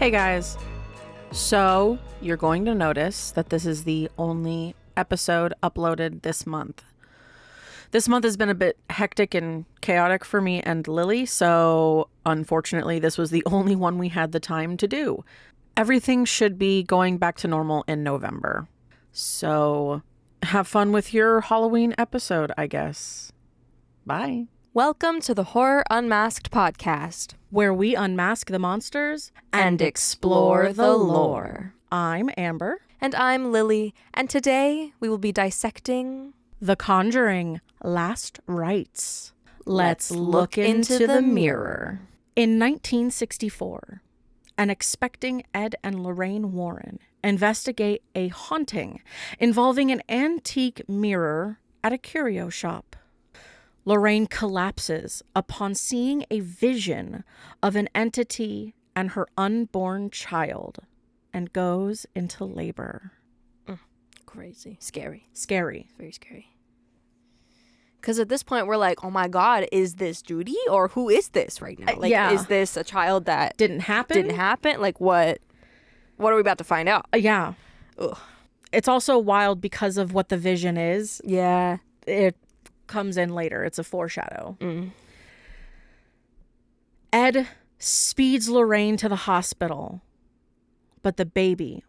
Hey guys, so you're going to notice that this is the only episode uploaded this month. This month has been a bit hectic and chaotic for me and Lily, so unfortunately this was the only one we had the time to do. Everything should be going back to normal in November. So have fun with your Halloween episode, I guess. Bye. Welcome to the Horror Unmasked podcast, Where we unmask the monsters and explore the lore. I'm Amber. And I'm Lily, and today we will be dissecting The Conjuring Last Rites. Let's look into the mirror. In 1964, an expecting Ed and Lorraine Warren investigate a haunting involving an antique mirror at a curio shop. Lorraine collapses upon seeing a vision of an entity and her unborn child and goes into labor. crazy, scary, Very scary. Because at this point we're like, oh my god, is this Judy or who is this right now? Like, yeah. Is this a child that didn't happen? Like, what are we about to find out? Yeah. Ugh. It's also wild because of what the vision is. Yeah. It comes in later. It's a foreshadow. Mm. Ed speeds Lorraine to the hospital, but the baby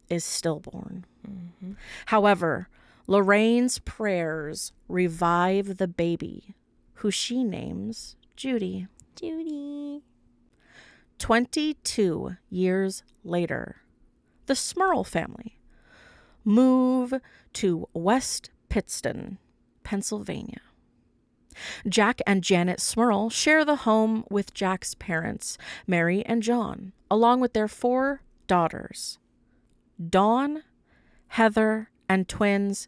is stillborn. Mm-hmm. However, Lorraine's prayers revive the baby, who she names Judy. 22 years later, the Smurl family move to West Pittston, Pennsylvania. Jack and Janet Smurl share the home with Jack's parents, Mary and John, along with their 4 daughters, Dawn, Heather, and twins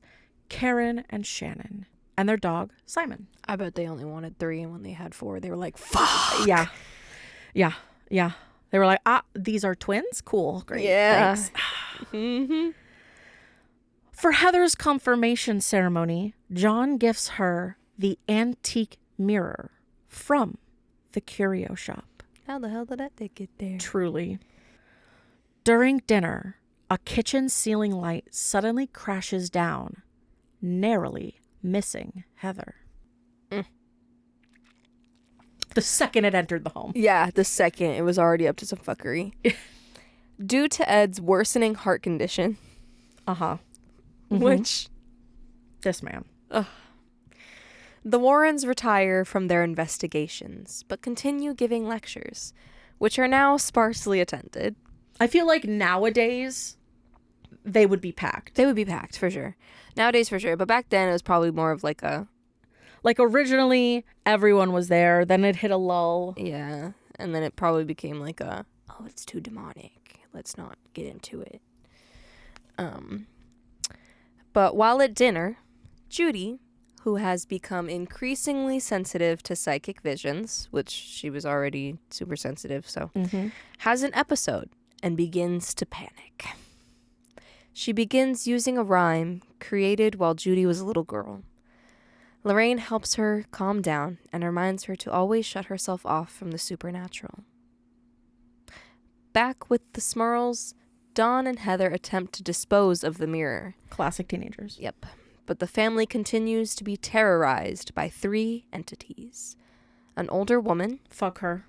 Karen and Shannon, and their dog Simon. I bet they only wanted 3, and when they had 4, they were like, fuck. Yeah. They were like, these are twins? Cool, great, Yeah. thanks. Mm-hmm. For Heather's confirmation ceremony, John gifts her the antique mirror from the curio shop. How the hell did that thing get there? Truly. During dinner, a kitchen ceiling light suddenly crashes down, narrowly missing Heather. The second it entered the home. Yeah, the second it was already up to some fuckery. Due to Ed's worsening heart condition. Uh-huh. Which... This man. The Warrens retire from their investigations, but continue giving lectures, which are now sparsely attended. I feel like nowadays, they would be packed. They would be packed, for sure. Nowadays, for sure. But back then, it was probably more of like a... Like, originally, everyone was there. Then it hit a lull. Yeah. And then it probably became like a, oh, it's too demonic. Let's not get into it. But while at dinner, Judy, who has become increasingly sensitive to psychic visions, which she was already super sensitive, so, has an episode and begins to panic. She begins using a rhyme created while Judy was a little girl. Lorraine helps her calm down and reminds her to always shut herself off from the supernatural. Back with the Smurls, Dawn and Heather attempt to dispose of the mirror. Classic teenagers. Yep. But the family continues to be terrorized by 3 entities. An older woman. Fuck her.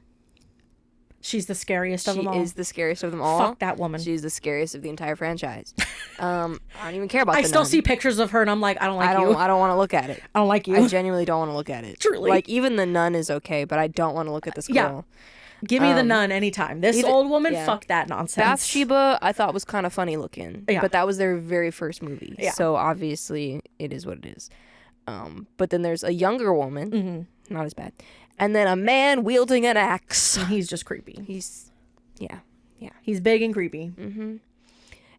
She's the scariest of them all. She is the scariest of them all. Fuck that woman. She's the scariest of the entire franchise. I don't even care about I the still nun. see pictures of her and I'm like, I don't like you. I don't want to look at it. I don't like you. I genuinely don't want to look at it. Truly. Like, even the nun is okay, but I don't want to look at this girl. Yeah. Give me the nun anytime. This old woman, fuck that nonsense. Bathsheba, I thought was kind of funny looking. Yeah. But that was their very first movie. Yeah. So obviously it is what it is. But then there's a younger woman. Not as bad. And then a man wielding an axe. And he's just creepy. Yeah. He's big and creepy.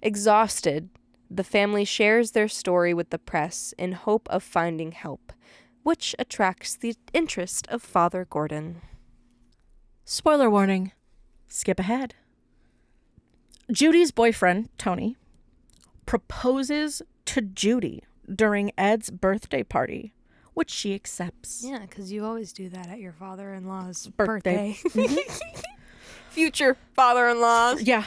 Exhausted, the family shares their story with the press in hope of finding help, which attracts the interest of Father Gordon. Spoiler warning. Skip ahead. Judy's boyfriend, Tony, proposes to Judy during Ed's birthday party, which she accepts. Yeah, because you always do that at your father-in-law's Birthday. birthday. future father-in-law. Yeah.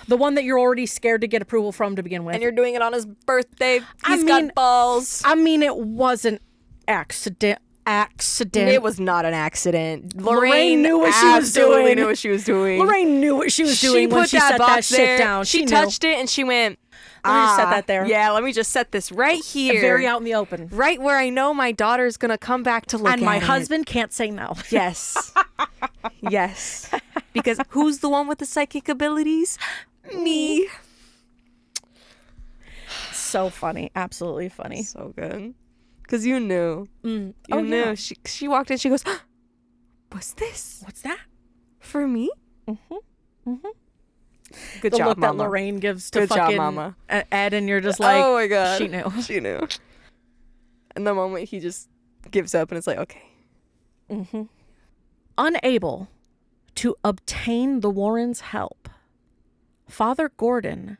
The one that you're already scared to get approval from to begin with. And you're doing it on his birthday. He's got balls. I mean, it wasn't accident. It was not an accident. Lorraine knew what she was doing. Knew what she was doing. Lorraine knew what she was doing when she set that shit down. She touched it and she went, let me just set that there. Yeah, let me just set this right here. Very out in the open. Right where I know my daughter's going to come back to look at it. And my husband can't say no. Yes. Yes. Because who's the one with the psychic abilities? Me. So funny. Absolutely funny. So good. Because you knew. You knew. Yeah. She walked in. She goes, what's this? What's that? For me? Mm-hmm. Mm-hmm. Good the job, look Mama. that Lorraine gives to Good fucking job, Mama. Ed, and you're just like, oh my God. She knew. She knew. And the moment he just gives up and it's like, okay. Mm-hmm. Unable to obtain the Warrens' help, Father Gordon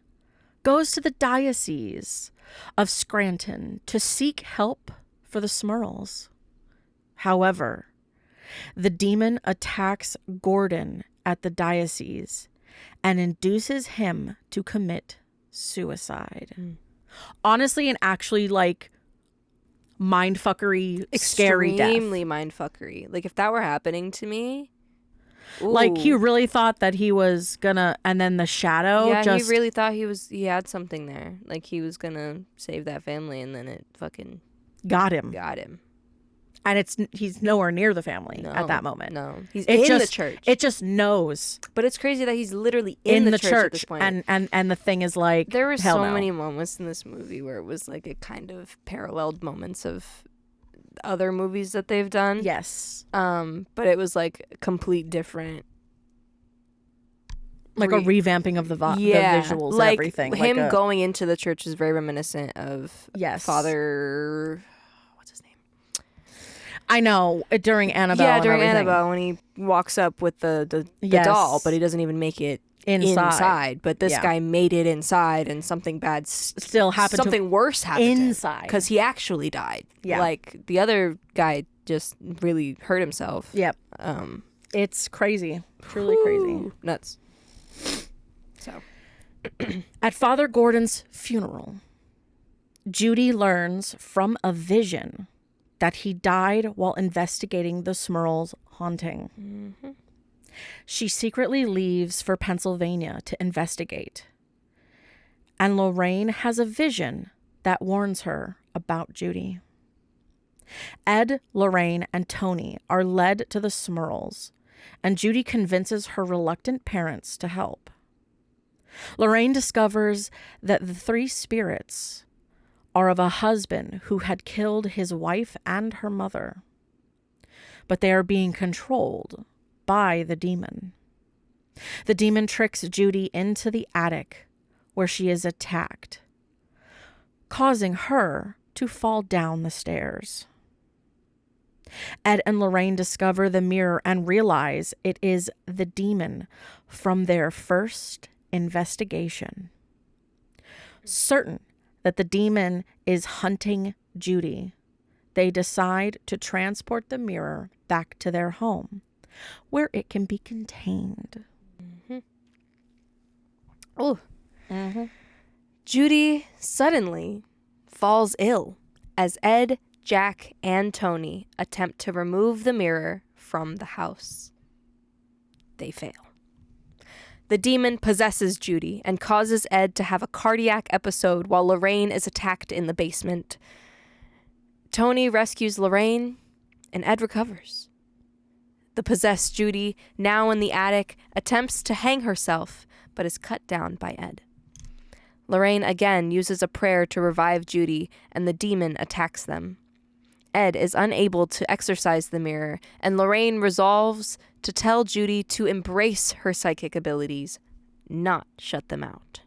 goes to the Diocese of Scranton to seek help for the Smurls. However, the demon attacks Gordon at the diocese and induces him to commit suicide. Honestly, and actually, like, mindfuckery, scary death. Extremely mindfuckery. Like, if that were happening to me... Ooh. Like, he really thought that he was gonna, and then the shadow he really thought he had something there. Like, he was gonna save that family, and then it fucking... Got him. And he's nowhere near the family at that moment. No. He's in the church. It just knows. But it's crazy that he's literally in the church at this point. And the thing is, like, there were so many moments in this movie where it was like it kind of paralleled moments of other movies that they've done. Yes. But it was like complete different. Like a revamping of the visuals like and everything. Him going into the church is very reminiscent of Father... What's his name? I know, during Annabelle. Yeah, during Annabelle when he walks up with the doll, but he doesn't even make it inside. But this guy made it inside, and something bad still happened. Something worse happened inside because he actually died. Yeah, like the other guy just really hurt himself. Yep. It's crazy, truly crazy, nuts. So, at Father Gordon's funeral, Judy learns from a vision that he died while investigating the Smurls' haunting. Mm-hmm. She secretly leaves for Pennsylvania to investigate. And Lorraine has a vision that warns her about Judy. Ed, Lorraine, and Tony are led to the Smurls, and Judy convinces her reluctant parents to help. Lorraine discovers that the three spirits are of a husband who had killed his wife and her mother, but they are being controlled by the demon. The demon tricks Judy into the attic where she is attacked, causing her to fall down the stairs. Ed and Lorraine discover the mirror and realize it is the demon from their first investigation. Certain that the demon is hunting Judy, they decide to transport the mirror back to their home, where it can be contained. Mm-hmm. Oh. Mm-hmm. Judy suddenly falls ill as Ed, Jack, and Tony attempt to remove the mirror from the house. They fail. The demon possesses Judy and causes Ed to have a cardiac episode while Lorraine is attacked in the basement. Tony rescues Lorraine, and Ed recovers. The possessed Judy, now in the attic, attempts to hang herself, but is cut down by Ed. Lorraine again uses a prayer to revive Judy, and the demon attacks them. Ed is unable to exorcise the mirror, and Lorraine resolves to tell Judy to embrace her psychic abilities, not shut them out.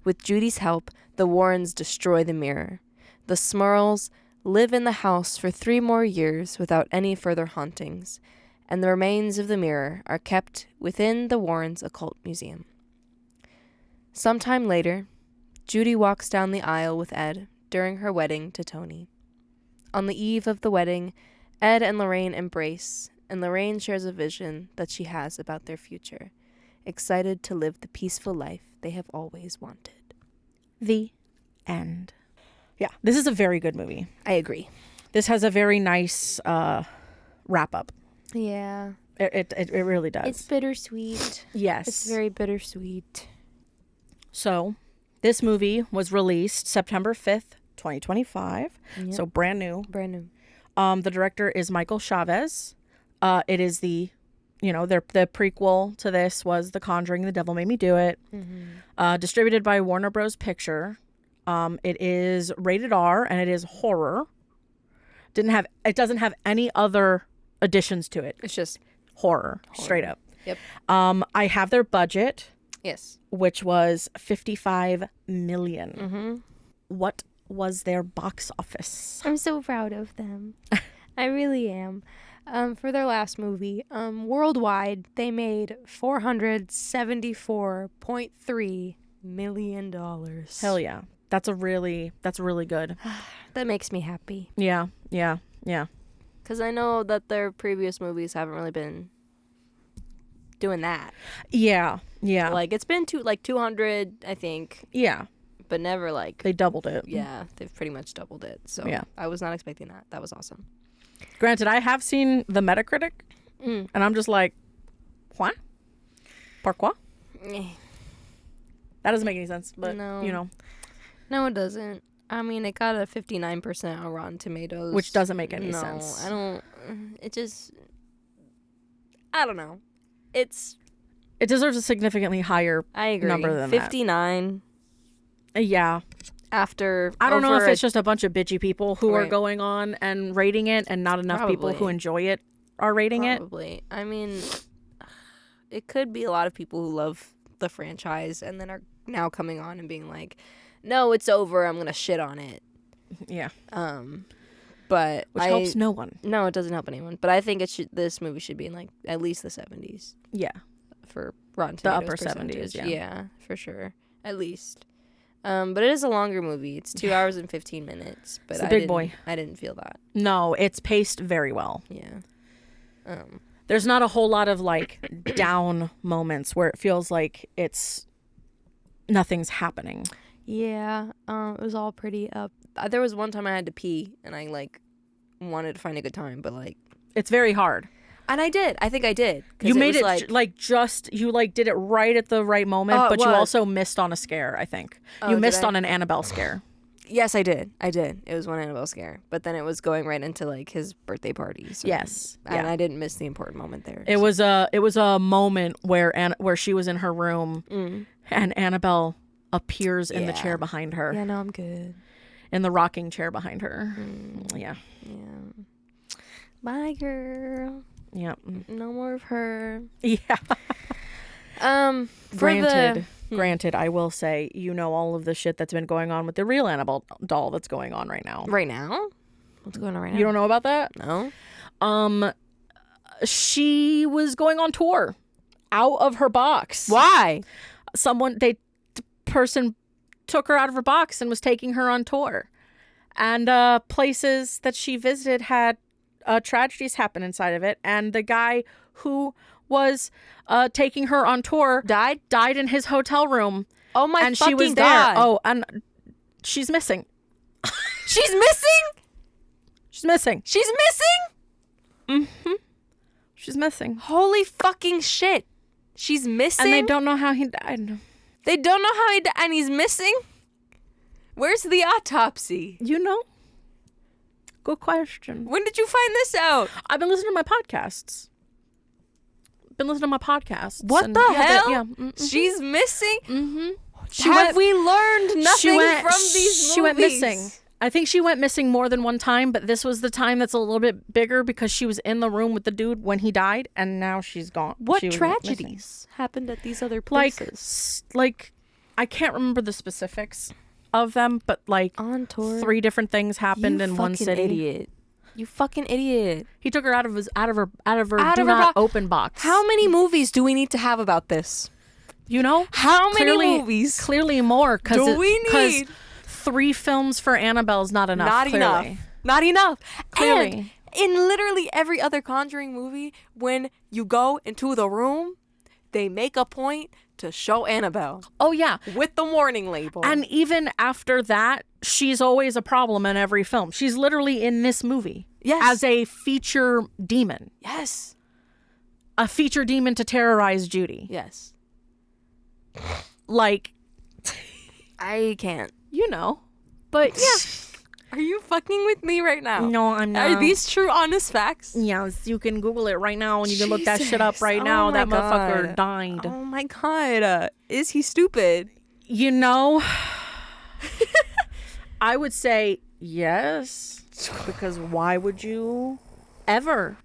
With Judy's help, the Warrens destroy the mirror. The Smurls live in the house for 3 more years without any further hauntings, and the remains of the mirror are kept within the Warrens' occult museum. Sometime later, Judy walks down the aisle with Ed during her wedding to Tony. On the eve of the wedding, Ed and Lorraine embrace, and Lorraine shares a vision that she has about their future. excited to live the peaceful life they have always wanted. The end. Yeah, this is a very good movie. I agree. This has a very nice wrap up. Yeah. It really does. It's bittersweet. Yes. It's very bittersweet. So, this movie was released September 5th, 2025. Yep. So, brand new. Brand new. The director is Michael Chavez. It is the prequel to this was The Conjuring, The Devil Made Me Do It. Mm-hmm. Distributed by Warner Bros. Picture. It is rated R and it is horror. It doesn't have any other additions to it. It's just horror. Straight up. Yep. I have their budget. Yes. Which was $55 million. Mm-hmm. What was their box office? I'm so proud of them. I really am. For their last movie, worldwide, they made $474.3 million. Hell yeah. That's really good. That makes me happy. Yeah. Because I know that their previous movies haven't really been doing that. Yeah. Like, it's been 200, I think. Yeah. But never, like... They doubled it. Yeah, they've pretty much doubled it. So, yeah. I was not expecting that. That was awesome. Granted, I have seen the Metacritic, and I'm just like, what? Pourquoi? That doesn't make any sense, but, No, it doesn't. I mean, it got a 59% on Rotten Tomatoes. Which doesn't make any sense. I don't know. It deserves a significantly higher number than 59. That. Yeah. After I don't know if it's just a bunch of bitchy people who are going on and rating it and not enough people who enjoy it are rating it. Probably. I mean, it could be a lot of people who love the franchise and then are now coming on and being like, no, it's over. I'm going to shit on it. Yeah. But which helps no one. No, it doesn't help anyone. But I think this movie should be in like at least the 70s. Yeah. For Rotten Tomatoes. The upper 70s, yeah. Yeah, for sure. At least. But it is a longer movie. It's 2 hours and 15 minutes. But it's a big boy. I didn't feel that. No, it's paced very well. Yeah. There's not a whole lot of like down moments where it feels like nothing's happening. Yeah, it was all pretty up. There was one time I had to pee, and I like wanted to find a good time, but like it's very hard. And I did. I think I did. You made it you did it right at the right moment, but you also missed on a scare. I think you missed on an Annabelle scare. Yes, I did. It was one Annabelle scare, but then it was going right into like his birthday party. So, yes, and I didn't miss the important moment there. It was a moment where she was in her room, and Annabelle appears in the chair behind her. Yeah, no, I'm good. In the rocking chair behind her. Yeah. Bye, girl. Yeah. No more of her. Yeah. Granted, I will say, all of the shit that's been going on with the real Annabelle doll that's going on right now. Right now? What's going on right now? You don't know about that? No. She was going on tour out of her box. Why? Person took her out of her box and was taking her on tour. And places that she visited had tragedies happen inside of it. And the guy who was taking her on tour died in his hotel room. Oh my and fucking she was God. there. Oh, and she's missing. She's missing? She's missing. She's missing? Mm-hmm. She's missing. Holy fucking shit. She's missing? And they don't know how he died. They don't know how he died, and he's missing? Where's the autopsy? Good question. When did you find this out? I've been listening to my podcasts. What the hell? She's missing? Mm-hmm. We learned nothing from these movies? She went missing. I think she went missing more than one time, but this was the time that's a little bit bigger because she was in the room with the dude when he died, and now she's gone. What tragedies happened at these other places? Like, I can't remember the specifics of them, but like on tour, 3 different things happened in one city. Idiot. You fucking idiot. He took her out of her do not open box. How many movies do we need to have about this? How many movies? Clearly more. Do we need 3 films for Annabelle is not enough. Not enough. Clearly. And in literally every other Conjuring movie, when you go into the room, they make a point to show Annabelle Oh, yeah. with the warning label. And even after that, she's always a problem in every film. She's literally in this movie. Yes. As a feature demon. Yes. A feature demon to terrorize Judy. Yes. Like, I can't. you know. But yeah. Are you fucking with me right now? No, I'm not. Are these true, honest facts? Yes, you can Google it right now and you can look that shit up right now. my That motherfucker God. died. Oh my God. Is he stupid? You know, I would say yes, because why would you ever?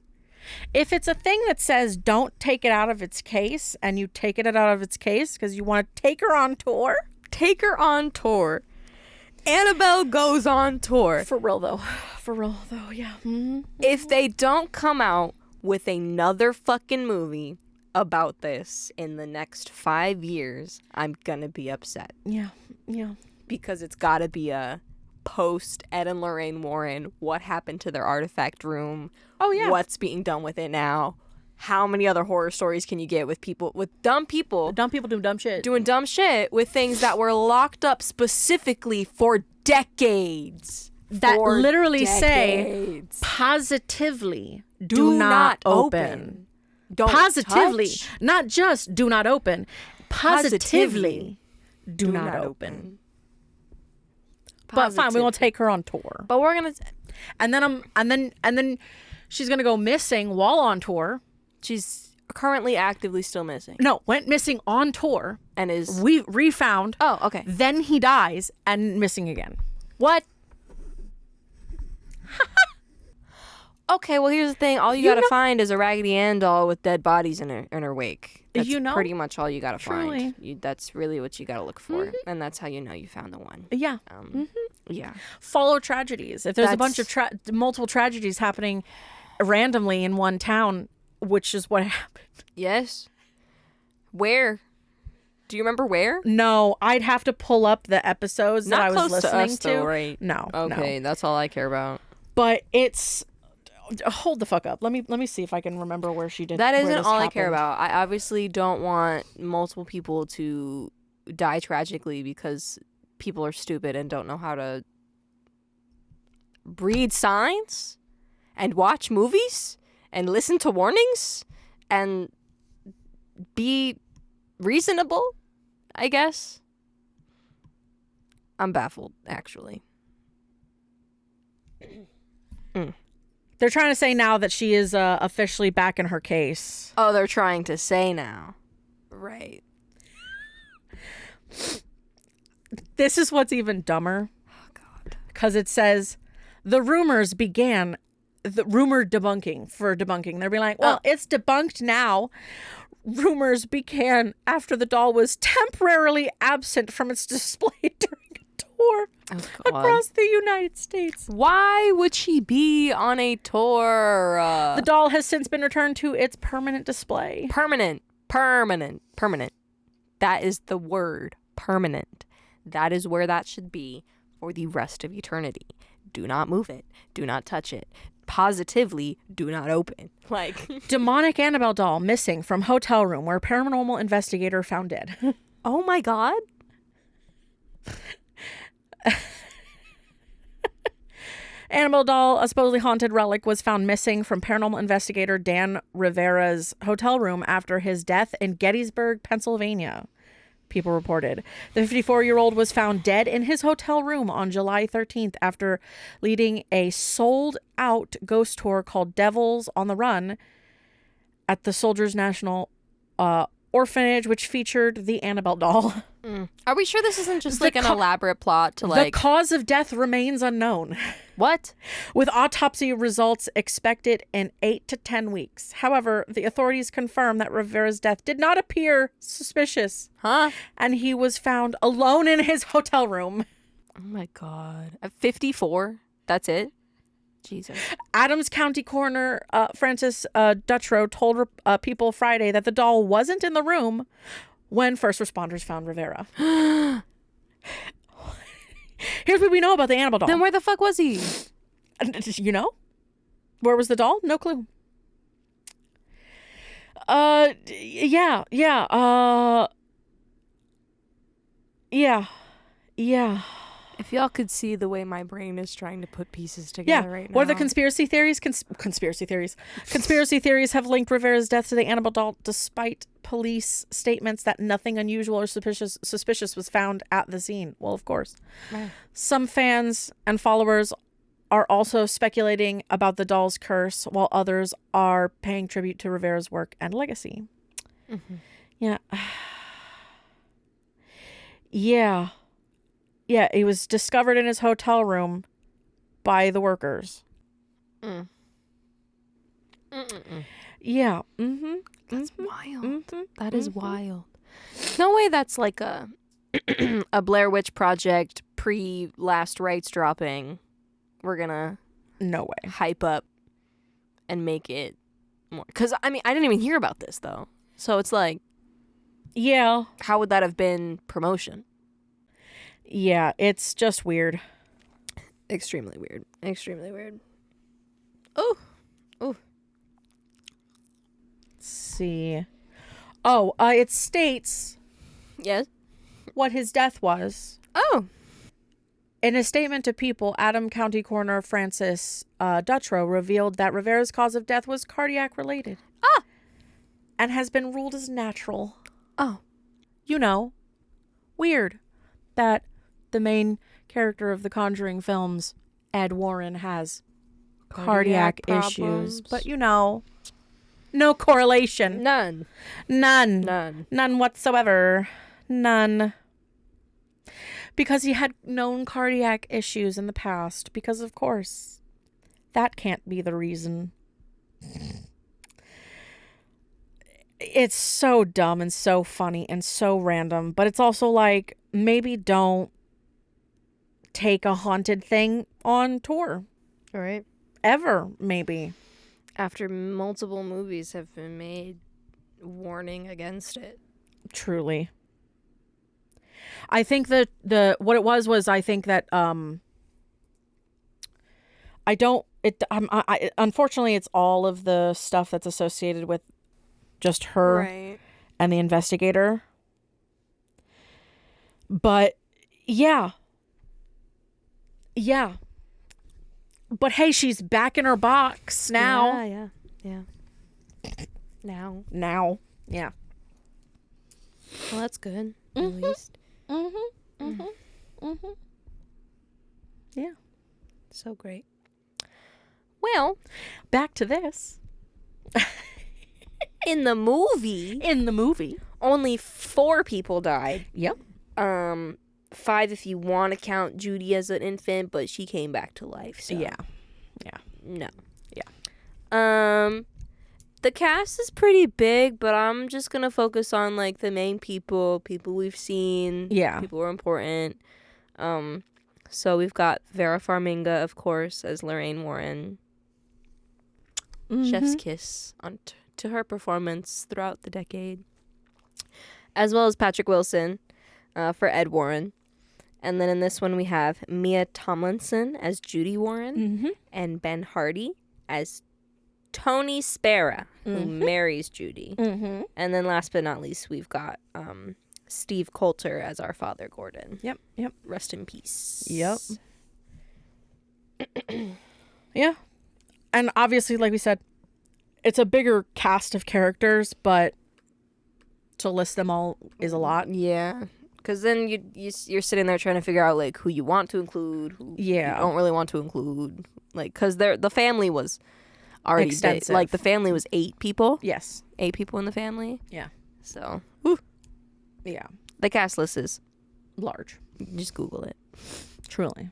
If it's a thing that says don't take it out of its case and you take it out of its case because you want to take her on tour. Take her on tour. Annabelle goes on tour. For real though. For real though, yeah. Mm-hmm. If they don't come out with another fucking movie about this in the next 5 years, I'm gonna be upset. Yeah, yeah. Because it's gotta be a post Ed and Lorraine Warren, what happened to their artifact room? Oh, yeah. What's being done with it now? How many other horror stories can you get with dumb people Dumb people doing dumb shit. doing dumb shit with things that were locked up specifically for decades? That For literally decades. say positively do not open. Don't Positively, touch. not just do not open. Positively do not open. But fine, we won't take her on tour. But we're gonna. And then she's gonna go missing while on tour. She's currently actively still missing. No, went missing on tour. And is. We refound. Oh, okay. Then he dies and missing again. What? Okay, well, here's the thing. All you gotta find is a Raggedy Ann doll with dead bodies in her wake. That's pretty much all you gotta Truly. find. That's really what you gotta look for. And that's how you know you found the one. Yeah. Yeah. Follow tragedies. If there's a bunch of multiple tragedies happening randomly in one town, which is what happened. Yes. Where? Do you remember where? No, I'd have to pull up the episodes that I was close listening to us, to. though, right? No. Okay, No. that's all I care about. But it's hold the fuck up. Let me see if I can remember where she did. That where isn't this all I care happened. about. I obviously don't want multiple people to die tragically because people are stupid and don't know how to read signs and watch movies and listen to warnings and be reasonable, I guess. I'm baffled, actually. They're trying to say now that she is officially back in her case. Oh, they're trying to say now. Right. This is what's even dumber. Oh, God. Because it says the rumors began, the rumor debunking for debunking. They'll be like, well, it's debunked now. Rumors began after the doll was temporarily absent from its display during a tour across the United States. Why would she be on a tour? The doll has since been returned to its permanent display. Permanent. That is the word. Permanent. That is where that should be for the rest of eternity. Do not move it. Do not touch it. Positively, do not open. Like, Demonic Annabelle doll missing from hotel room where paranormal investigator found dead. oh my God. Annabelle doll, a supposedly haunted relic, was found missing from paranormal investigator Dan Rivera's hotel room after his death in Gettysburg, Pennsylvania. People reported. The 54-year-old was found dead in his hotel room on July 13th after leading a sold-out ghost tour called Devils on the Run at the Soldiers National Orphanage, which featured the Annabelle doll. Are we sure this isn't just like an elaborate plot to like... The cause of death remains unknown. What? With autopsy results expected in 8 to 10 weeks. However, the authorities confirmed that Rivera's death did not appear suspicious. Huh? And he was found alone in his hotel room. Oh my God. At 54? That's it? Jesus. Adams County Coroner Francis Dutrow told people Friday that the doll wasn't in the room when first responders found Rivera. Here's what we know about the Annabelle doll. Then where the fuck was he? You know? Where was the doll? No clue. Yeah. If y'all could see the way my brain is trying to put pieces Yeah. together right now. What are the conspiracy theories? Conspiracy theories. Conspiracy theories have linked Rivera's death to the Annabelle doll, despite police statements that nothing unusual or suspicious was found at the scene. Well, of course. Right. Some fans and followers are also speculating about the doll's curse, while others are paying tribute to Rivera's work and legacy. Mm-hmm. Yeah. Yeah, it was discovered in his hotel room by the workers. Mm. Mm-mm-mm. Yeah. That's wild. Mm-hmm. That is wild. No way that's like a a Blair Witch Project pre-Last Rites dropping. We're gonna No way. hype up and make it more. Because, I mean, I didn't even hear about this, though. So it's like, Yeah. how would that have been promotion? Yeah, it's just weird. Extremely weird. Extremely weird. Oh. Let's see. Oh, it states Yes. what his death was. Oh. In a statement to People, Adam County Coroner Francis Dutrow revealed that Rivera's cause of death was cardiac related. Ah. And has been ruled as natural. Oh. You know, weird that the main character of the Conjuring films, Ed Warren, has cardiac issues. problems. But you know, no correlation. None. None whatsoever. None. Because he had known cardiac issues in the past. Because, of course, that can't be the reason. It's so dumb and so funny and so random. But it's also like, maybe don't take a haunted thing on tour. All right. Ever, maybe. After multiple movies have been made warning against it. Truly. I think that what it was I think that unfortunately it's all of the stuff that's associated with just her Right. and the investigator. But yeah. But hey, she's back in her box now. Yeah. Now. Yeah. Well, that's good. At least. Yeah. So great. Well, Back to this. in the movie, only 4 people died. Yep. 5 if you want to count Judy as an infant, but she came back to life. So Yeah. no. Yeah. The cast is pretty big, but I'm just gonna focus on like the main people we've seen. Yeah. People who are important. So we've got Vera Farmiga, of course, as Lorraine Warren. Chef's kiss to her performance throughout the decade, as well as Patrick Wilson for Ed Warren. And then in this one we have Mia Tomlinson as Judy Warren and Ben Hardy as Tony Spera, who marries Judy. And then last but not least, we've got Steve Coulter as our Father Gordon. Yep. Rest in peace. Yep. Yeah. And obviously, like we said, it's a bigger cast of characters, but to list them all is a lot. Yeah. Because then you're sitting there trying to figure out like who you want to include, who you don't really want to include. Like, because the family was already extensive. big. Like, the family was 8 people. Yes. 8 people in the family. Yeah. So, Yeah. the cast list is Large. just Google it. Truly.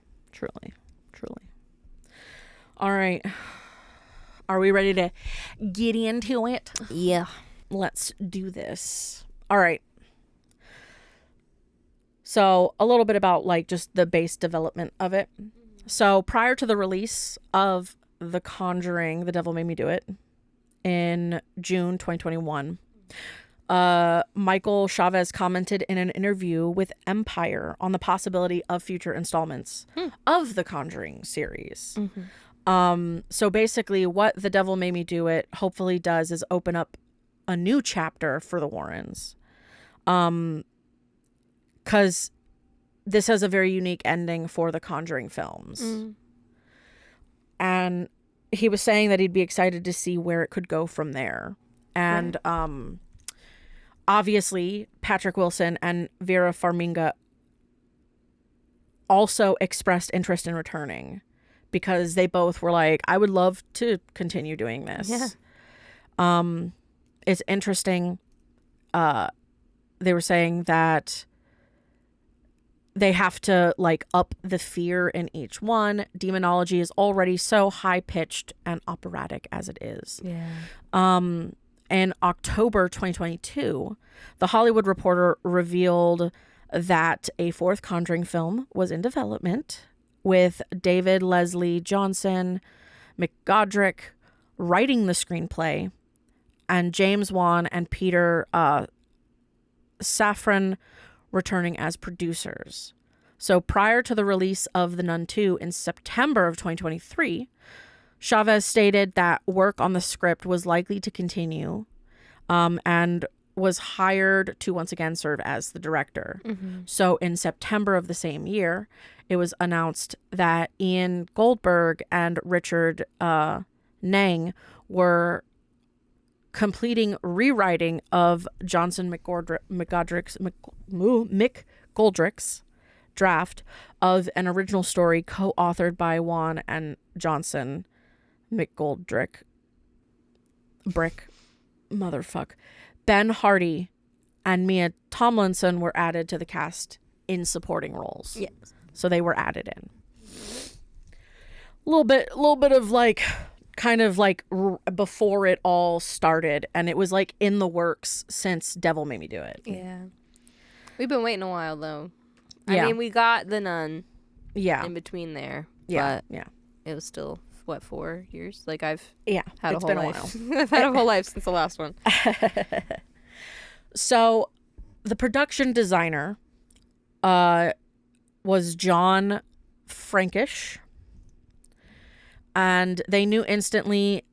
All right. Are we ready to get into it? Yeah. Let's do this. All right. So a little bit about like just the base development of it. So prior to the release of The Conjuring, The Devil Made Me Do It in June 2021, Michael Chavez commented in an interview with Empire on the possibility of future installments of the Conjuring series. So basically what The Devil Made Me Do It hopefully does is open up a new chapter for the Warrens. Because this has a very unique ending for the Conjuring films. And he was saying that he'd be excited to see where it could go from there. And obviously, Patrick Wilson and Vera Farmiga also expressed interest in returning because they both were like, I would love to continue doing this. Yeah. It's interesting. They were saying that they have to like up the fear in each one. Demonology is already so high pitched and operatic as it is. Yeah. In October 2022, The Hollywood Reporter revealed that a fourth Conjuring film was in development with David Leslie Johnson McGodrick writing the screenplay and James Wan and Peter Safran returning as producers. So prior to the release of The Nun 2 in September of 2023, Chavez stated that work on the script was likely to continue and was hired to once again serve as the director. So in September of the same year, it was announced that Ian Goldberg and Richard Nang were completing rewriting of Johnson McGoldrick's draft of an original story co-authored by Wan and Johnson McGoldrick. Ben Hardy and Mia Tomlinson were added to the cast in supporting roles. Yes. So they were added in. A little bit of like, kind of like before it all started, and it was like in the works since Devil Made Me Do It. Yeah. We've been waiting a while though. Yeah. I mean, we got The Nun. Yeah. In between there. Yeah. But Yeah. it was still, what, 4 years? Like I've Yeah. had It's a whole been life. a while. I've had a whole life since the last one. So the production designer was John Frankish, and they knew instantly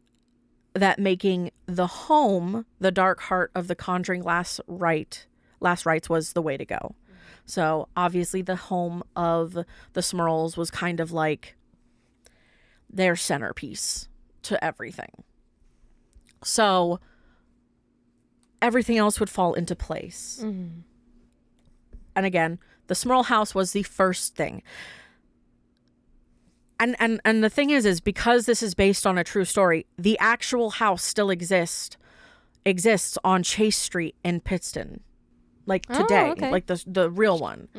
that making the home the dark heart of the Conjuring Last Rites was the way to go. So obviously the home of the Smurls was kind of like their centerpiece to everything. So everything else would fall into place. And again, the Smurl house was the first thing. And the thing is because this is based on a true story, the actual house still exists on Chase Street in Pittston. Like today, okay. like the real one.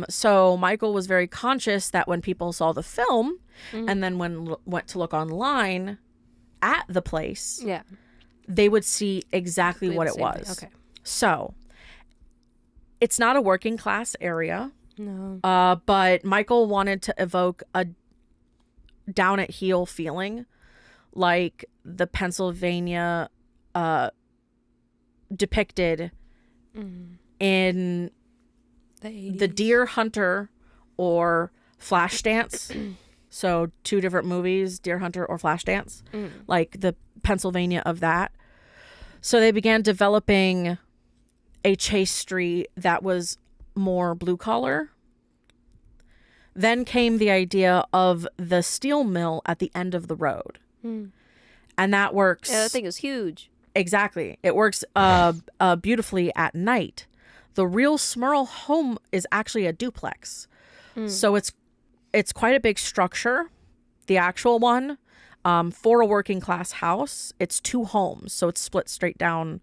So Michael was very conscious that when people saw the film and then went to look online at the place, Yeah. they would see exactly what it was. Okay. So it's not a working class area. No. But Michael wanted to evoke a down at heel feeling, like the Pennsylvania depicted in the Deer Hunter or Flashdance. So 2 different movies, Deer Hunter or Flashdance, like the Pennsylvania of that. So they began developing a Chase Street that was more blue collar. Then came the idea of the steel mill at the end of the road. And that works. Yeah, that thing is huge. Exactly. It works beautifully at night. The real Smurl home is actually a duplex. So it's quite a big structure, the actual one. For a working class house, it's 2 homes. So it's split straight down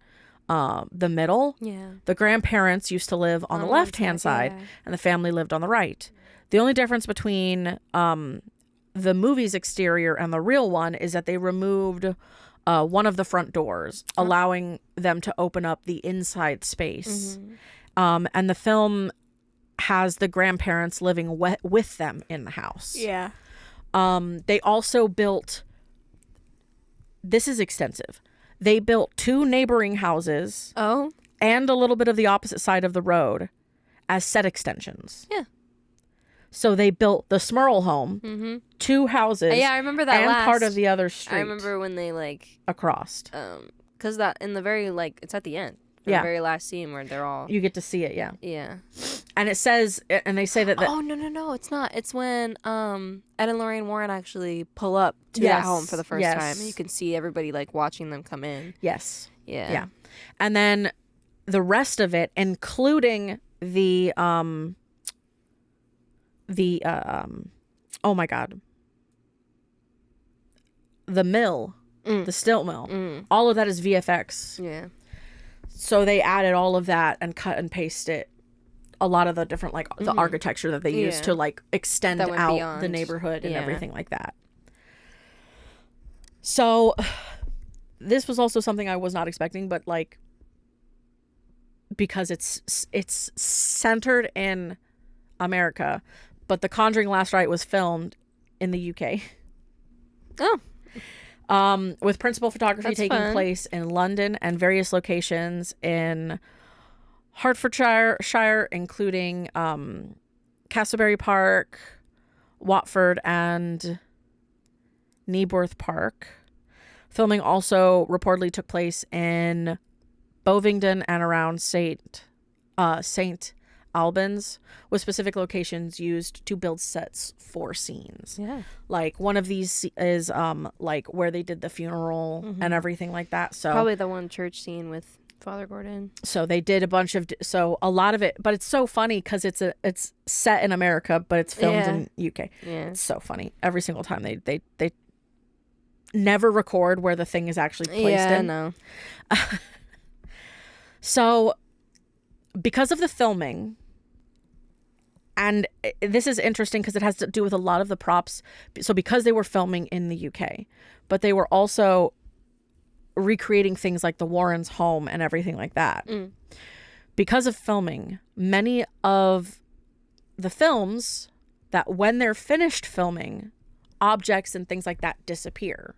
the middle. Yeah. The grandparents used to live on the left-hand side, and the family lived on the right. The only difference between the movie's exterior and the real one is that they removed one of the front doors, allowing them to open up the inside space. And the film has the grandparents living with them in the house. Yeah. They also built, this is extensive, they built 2 neighboring houses and a little bit of the opposite side of the road as set extensions. Yeah. So they built the Smurl home, 2 houses. Yeah, I remember that and part of the other street. I remember when they like across. because that in the very like it's at the end, the very last scene where they're all you get to see it. Yeah. And it says, and they say that. Oh no, it's not. It's when Ed and Lorraine Warren actually pull up to that home for the first time, and you can see everybody like watching them come in. Yes. Yeah. And then the rest of it, including the oh my God, the mill, the stilt mill, all of that is VFX. Yeah. So they added all of that and cut and paste it. A lot of the different, like, the architecture that they used to, like, extend out beyond the neighborhood and everything like that. So this was also something I was not expecting, but, like, because it's centered in America, but The Conjuring Last Rite was filmed in the UK. Oh. With principal photography taking place in London and various locations in Hertfordshire, including Castleberry Park, Watford, and Kneeworth Park. Filming also reportedly took place in Bovingdon and around St. Albans, with specific locations used to build sets for scenes. Yeah. Like, one of these is like where they did the funeral and everything like that. So probably the one church scene with Father Gordon. So they did a bunch of a lot of it, but it's so funny because it's set in America, but it's filmed in UK. Yeah. It's so funny. Every single time they never record where the thing is actually placed in. No. So because of the filming, and this is interesting because it has to do with a lot of the props. So because they were filming in the UK, but they were also recreating things like the Warrens' home and everything like that. Because of filming, many of the films that when they're finished filming, objects and things like that disappear.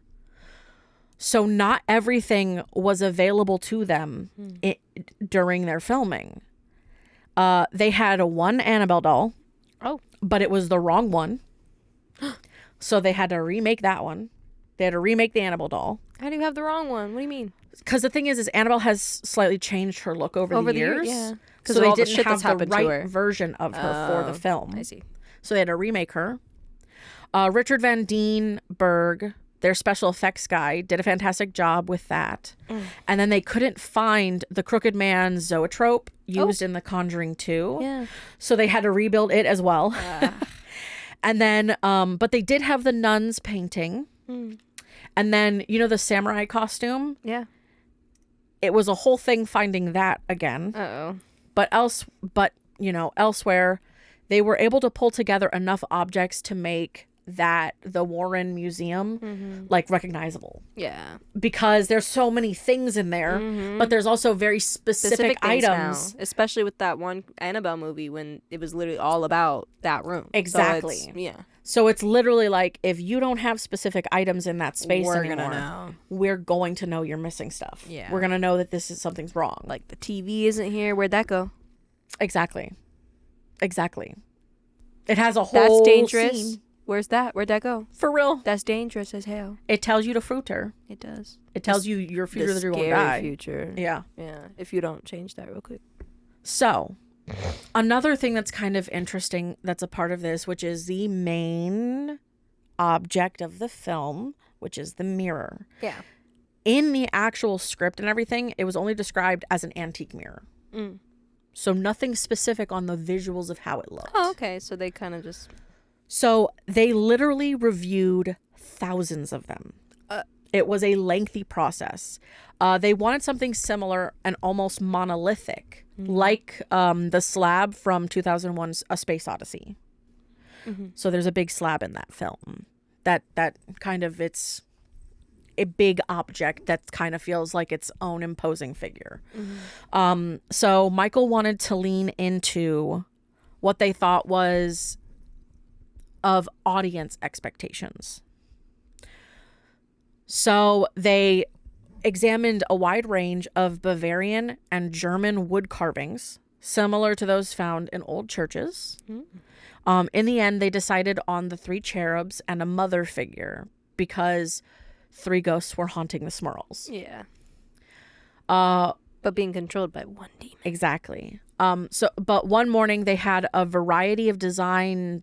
So not everything was available to them during their filming. They had one Annabelle doll. Oh. But it was the wrong one. So they had to remake that one. They had to remake the Annabelle doll. How do you have the wrong one? What do you mean? Because the thing is Annabelle has slightly changed her look over the years. Yeah. Because they didn't have the right version of her for the film. I see. So they had to remake her. Richard Van Deenberg, their special effects guy, did a fantastic job with that. And then they couldn't find the Crooked Man zoetrope used in The Conjuring 2. Yeah. So they had to rebuild it as well. And then, but they did have the nuns painting. And then, you know, the samurai costume? Yeah. It was a whole thing finding that again. Uh-oh. But elsewhere, they were able to pull together enough objects to make that the Warren Museum like recognizable. Yeah. Because there's so many things in there, but there's also very specific items. Now, especially with that one Annabelle movie when it was literally all about that room. Exactly. So it's literally like, if you don't have specific items in that space anymore, we're going to know you're missing stuff. Yeah. We're going to know that something's wrong. Like the TV isn't here. Where'd that go? Exactly. It has a whole That's dangerous. Scene. Where'd that go? For real. That's dangerous as hell. It tells you to fruiter. It does. It tells you your future that you're going to scary die. Future. Yeah. Yeah. If you don't change that real quick. So, another thing that's kind of interesting that's a part of this, which is the main object of the film, which is the mirror. Yeah. In the actual script and everything, it was only described as an antique mirror. So nothing specific on the visuals of how it looked. Oh, okay. So they kind of just... So they literally reviewed thousands of them. It was a lengthy process. They wanted something similar and almost monolithic, like the slab from 2001's A Space Odyssey. So there's a big slab in that film. That kind of, it's a big object that kind of feels like its own imposing figure. So Michael wanted to lean into what they thought was of audience expectations. So they examined a wide range of Bavarian and German wood carvings, similar to those found in old churches. In the end, they decided on the 3 cherubs and a mother figure because 3 ghosts were haunting the Smurls. Yeah. But being controlled by one demon. Exactly. But one morning they had a variety of design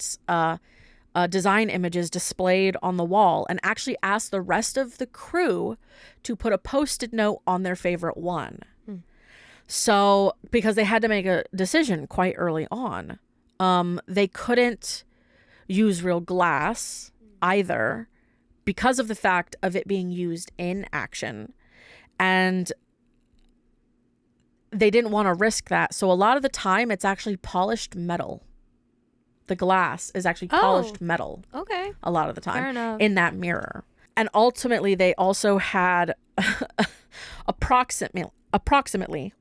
images displayed on the wall, and actually asked the rest of the crew to put a post-it note on their favorite one. So, because they had to make a decision quite early on, they couldn't use real glass either because of the fact of it being used in action, and they didn't want to risk that. So a lot of the time it's actually polished metal. The glass is actually polished metal. Okay. A lot of the time. Fair enough. In that mirror. And ultimately they also had approximately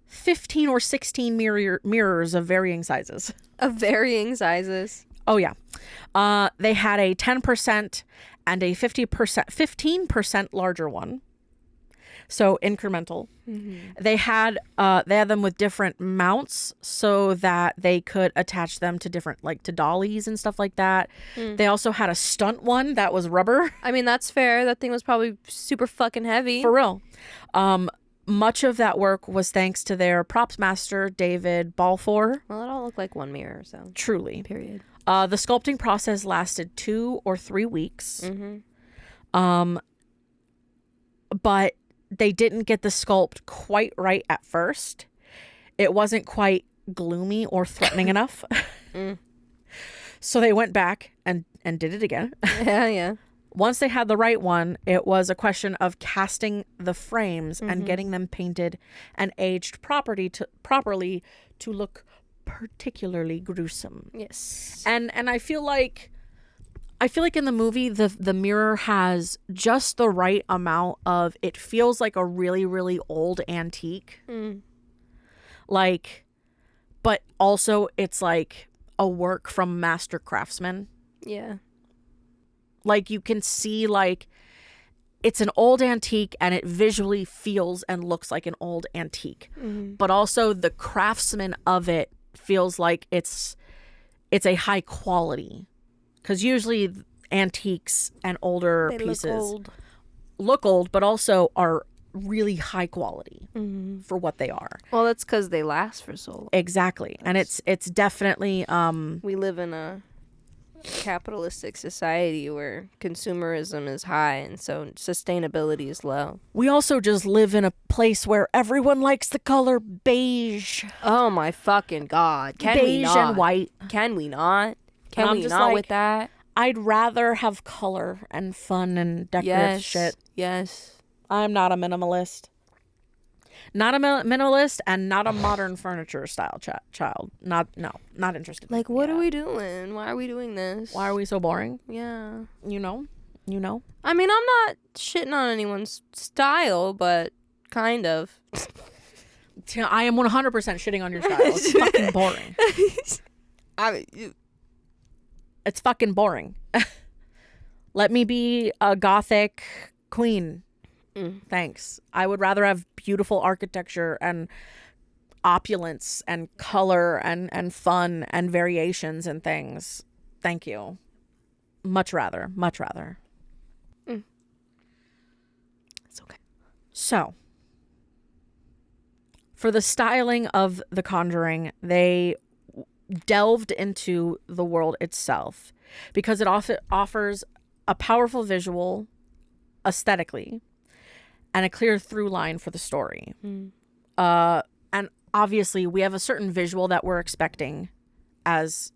15 or 16 mirrors of varying sizes. Of varying sizes. Oh yeah. They had a 10% and a 15% larger one. So incremental. They had them with different mounts so that they could attach them to different, like to dollies and stuff like that. They also had a stunt one that was rubber. I mean, that's fair. That thing was probably super fucking heavy. For real. Much of that work was thanks to their props master, David Balfour. Well, it all looked like one mirror, so. Truly. Period. The sculpting process lasted 2 or 3 weeks. But they didn't get the sculpt quite right at first. It wasn't quite gloomy or threatening enough. So they went back and did it again. Yeah. Once they had the right one, it was a question of casting the frames and getting them painted and aged properly to look particularly gruesome. Yes. And I feel like in the movie the mirror has just the right amount of, it feels like a really, really old antique. Like, but also it's like a work from master craftsmen. Yeah. Like you can see like it's an old antique and it visually feels and looks like an old antique. But also the craftsman of it feels like it's a high quality. Because usually antiques and older pieces look old, but also are really high quality for what they are. Well, that's because they last for so long. Exactly. And it's definitely... we live in a capitalistic society where consumerism is high and so sustainability is low. We also just live in a place where everyone likes the color beige. Oh my fucking God. Can we not? Beige and white. Can we not? Can we not with that? I'd rather have color and fun and decorative shit. Yes. I'm not a minimalist. Not a minimalist and not a modern furniture style child. Not interested. Like, what are we doing? Why are we doing this? Why are we so boring? Yeah. You know? I mean, I'm not shitting on anyone's style, but kind of. I am 100% shitting on your style. It's fucking boring. It's fucking boring. Let me be a gothic queen. Thanks. I would rather have beautiful architecture and opulence and color and fun and variations and things. Thank you. Much rather. It's okay. So, for the styling of The Conjuring, they delved into the world itself because it offers a powerful visual aesthetically and a clear through line for the story. And obviously we have a certain visual that we're expecting as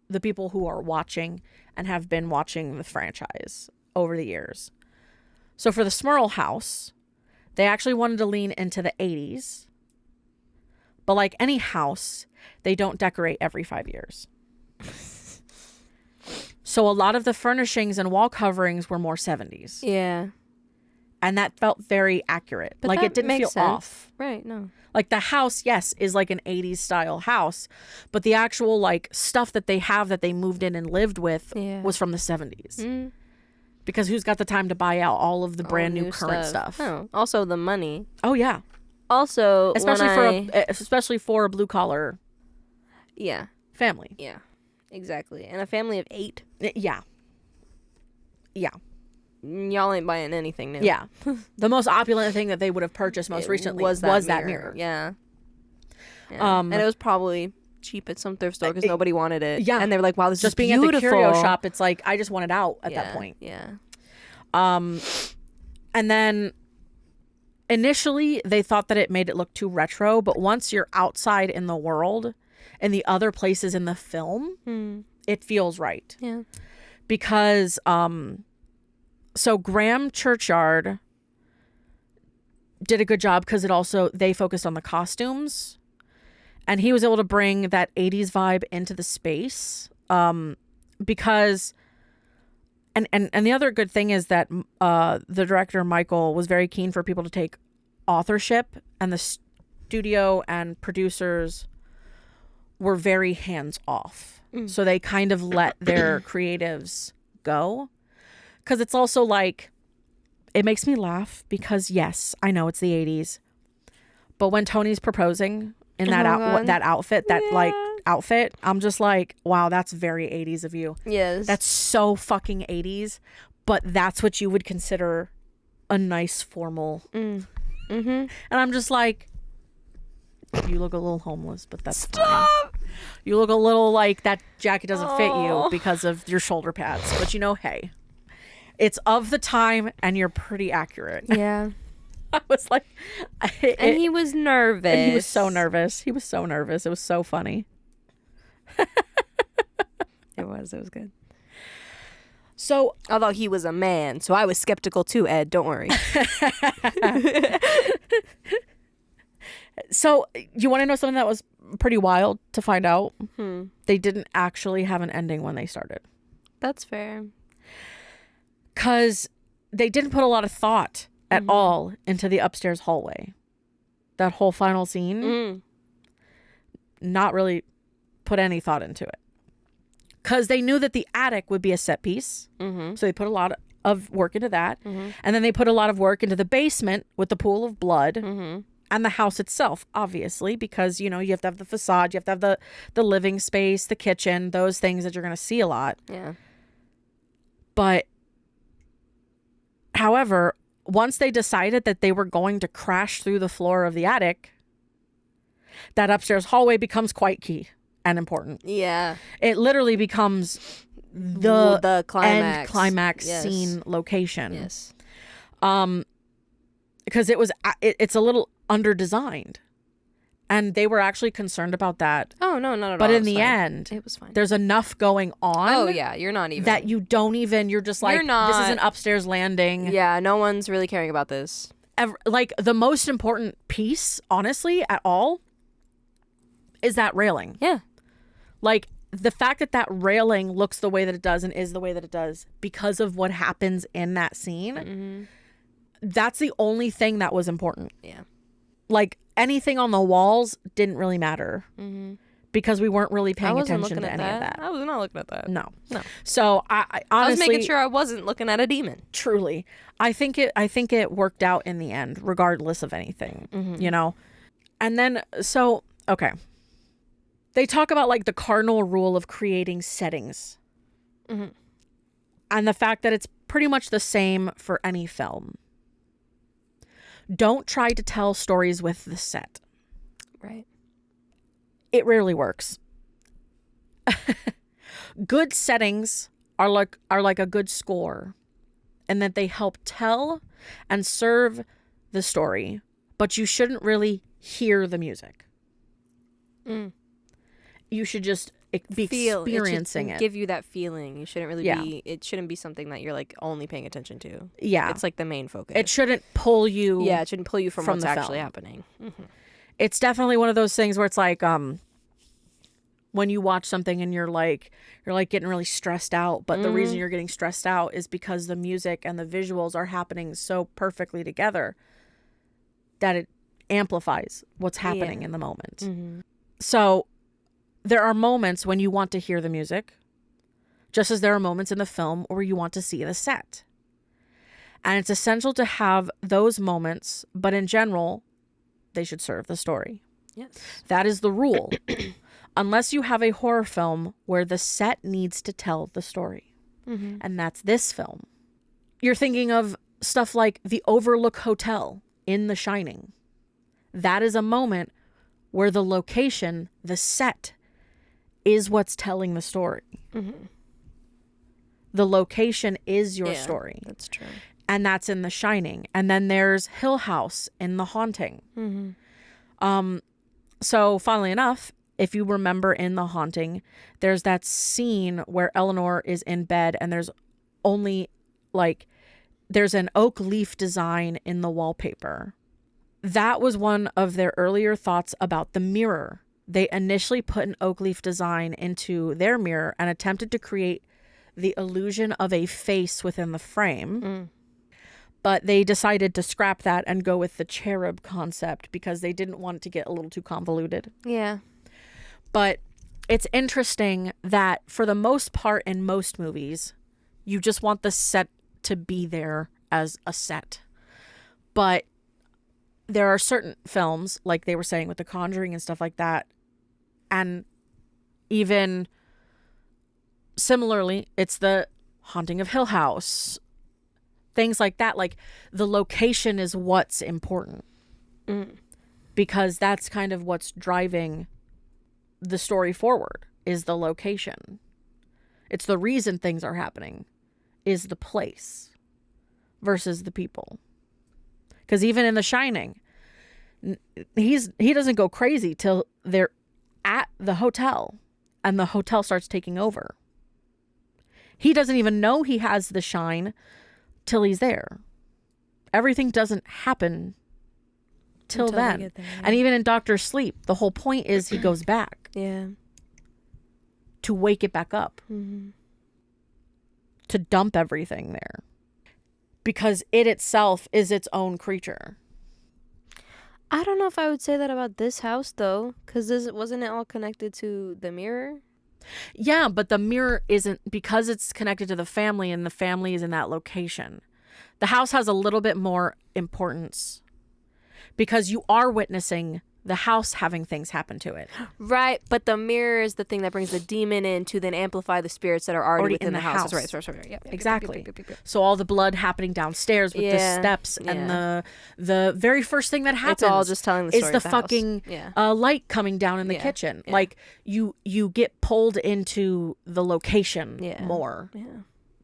the people who are watching and have been watching the franchise over the years. So for the Smurl house, they actually wanted to lean into the 80s. But like any house, they don't decorate every 5 years. So a lot of the furnishings and wall coverings were more 70s. Yeah. And that felt very accurate. But like that it didn't makes feel sense. off. Right, no. Like the house, yes, is like an 80s style house. But the actual like stuff that they have that they moved in and lived with was from the 70s. Because who's got the time to buy out all of the brand new current stuff? Oh, also the money. Oh, yeah. Also, especially for a blue collar family. Yeah, exactly. And a family of 8. Yeah. y'all ain't buying anything new. Yeah. The most opulent thing that they would have purchased most recently was that mirror. Yeah. And it was probably cheap at some thrift store because nobody wanted it. Yeah. And they were like, wow, this is beautiful. Just being at the curio shop, it's like, I just want it out at that point. Yeah. And then initially they thought that it made it look too retro, but once you're outside in the world and the other places in the film, it feels right. Yeah. Because, so Graham Churchyard did a good job because they focused on the costumes. And he was able to bring that 80s vibe into the space because, and the other good thing is that the director, Michael, was very keen for people to take authorship, and the studio and producers were very hands-off. So they kind of let their creatives go. Because it's also like, it makes me laugh because, yes, I know it's the 80s. But when Tony's proposing in that outfit, I'm just like, wow, that's very 80s of you. Yes. That's so fucking 80s, but that's what you would consider a nice formal. And I'm just like, you look a little homeless, but that's fine. You look a little like that jacket doesn't fit you because of your shoulder pads, but hey, it's of the time and you're pretty accurate. Yeah. I was like... and he was nervous. And he was so nervous. It was so funny. It was good. So... Although he was a man, so I was skeptical too, Ed. Don't worry. So, you want to know something that was pretty wild to find out? They didn't actually have an ending when they started. That's fair. Because they didn't put a lot of thought at all into the upstairs hallway. That whole final scene, not really put any thought into it. Because they knew that the attic would be a set piece. So they put a lot of work into that. And then they put a lot of work into the basement with the pool of blood. And the house itself, obviously, because, you have to have the facade, you have to have the living space, the kitchen, those things that you're going to see a lot. Yeah. But, however, once they decided that they were going to crash through the floor of the attic, that upstairs hallway becomes quite key and important. Yeah. It literally becomes the climax, climax scene location. Yes. Because it's a little under-designed. And they were actually concerned about that. Oh, no, not at all. But in the end, it was fine. There's enough going on. Oh, yeah, you're not even. That you're just like, this is an upstairs landing. Yeah, no one's really caring about this. Like, the most important piece, honestly, at all, is that railing. Yeah. Like, the fact that railing looks the way that it does and is the way that it does because of what happens in that scene, that's the only thing that was important. Yeah. Like, anything on the walls didn't really matter because we weren't really paying attention to any of that. I was not looking at that. No. So I honestly, I was making sure I wasn't looking at a demon. Truly, I think it worked out in the end, regardless of anything. And then okay, they talk about like the cardinal rule of creating settings, and the fact that it's pretty much the same for any film. Don't try to tell stories with the set. Right. It rarely works. Good settings are like a good score, and that they help tell and serve the story, but you shouldn't really hear the music. You should just be experiencing it. Give you that feeling. You shouldn't really be. It shouldn't be something that you're like only paying attention to. Yeah, it's like the main focus. It shouldn't pull you. Yeah, it shouldn't pull you from what's actually happening. It's definitely one of those things where it's like when you watch something and you're like getting really stressed out, but the reason you're getting stressed out is because the music and the visuals are happening so perfectly together that it amplifies what's happening in the moment. So there are moments when you want to hear the music, just as there are moments in the film where you want to see the set. And it's essential to have those moments, but in general, they should serve the story. Yes. That is the rule. Unless you have a horror film where the set needs to tell the story. And that's this film. You're thinking of stuff like the Overlook Hotel in The Shining. That is a moment where the location, the set, is what's telling the story. Mm-hmm. The location is your story. That's true. And that's in The Shining. And then there's Hill House in The Haunting. Mm-hmm. So funnily enough, if you remember in The Haunting, there's that scene where Eleanor is in bed and there's only there's an oak leaf design in the wallpaper. That was one of their earlier thoughts about the mirror. They initially put an oak leaf design into their mirror and attempted to create the illusion of a face within the frame. But they decided to scrap that and go with the cherub concept because they didn't want it to get a little too convoluted. Yeah. But it's interesting that for the most part in most movies, you just want the set to be there as a set. But there are certain films, like they were saying with The Conjuring and stuff like that, and even similarly, it's the Haunting of Hill House. Things like that, like the location is what's important. Because that's kind of what's driving the story forward, is the location. It's the reason things are happening, is the place versus the people. Because even in The Shining, he doesn't go crazy till they're at the hotel and the hotel starts taking over. He doesn't even know he has the shine till he's there. Everything doesn't happen till then. There, yeah. And even in Doctor Sleep, the whole point is he goes back. Yeah. To wake it back up. To dump everything there. Because it itself is its own creature. I don't know if I would say that about this house, though. Because wasn't it all connected to the mirror? Yeah, but the mirror isn't, because it's connected to the family and the family is in that location. The house has a little bit more importance because you are witnessing the house having things happen to it. Right, but the mirror is the thing that brings the demon in to then amplify the spirits that are already within the house. Right, sorry. Yep. Exactly. So all the blood happening downstairs with the steps and the very first thing that happens. It's all just telling the story is the of the fucking light coming down in the kitchen. Yeah. Like you get pulled into the location more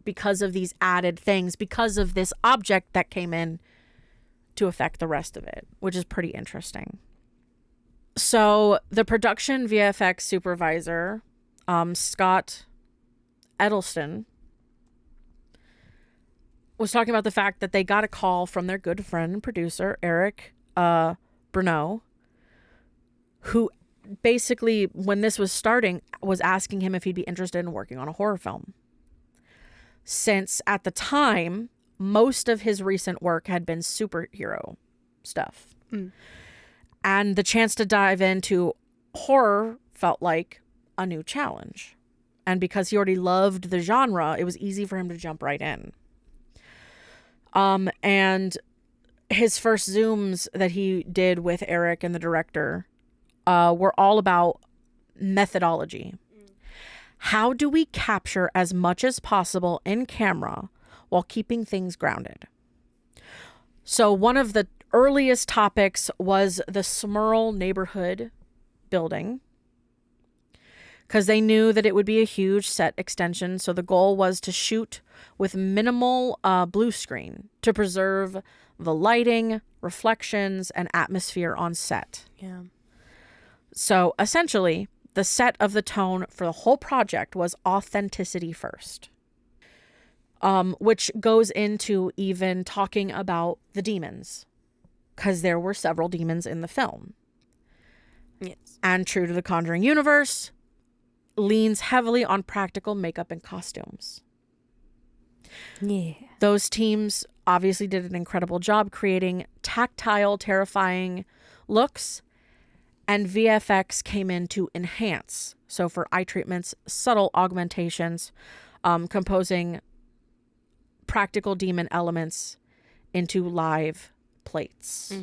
because of these added things, because of this object that came in to affect the rest of it, which is pretty interesting. So the production VFX supervisor, Scott Edelston, was talking about the fact that they got a call from their good friend and producer, Eric Bruneau, who basically, when this was starting, was asking him if he'd be interested in working on a horror film. Since at the time, most of his recent work had been superhero stuff. And the chance to dive into horror felt like a new challenge. And because he already loved the genre, it was easy for him to jump right in. And his first Zooms that he did with Eric and the director were all about methodology. How do we capture as much as possible in camera while keeping things grounded? So one of the earliest topics was the Smurl neighborhood building, because they knew that it would be a huge set extension. So the goal was to shoot with minimal blue screen to preserve the lighting, reflections, and atmosphere on set. Yeah. So essentially, the set of the tone for the whole project was authenticity first. Which goes into even talking about the demons, because there were several demons in the film. Yes. And true to the Conjuring universe, leans heavily on practical makeup and costumes. Yeah. Those teams obviously did an incredible job creating tactile, terrifying looks, and VFX came in to enhance. So for eye treatments, subtle augmentations, composing practical demon elements into live plates.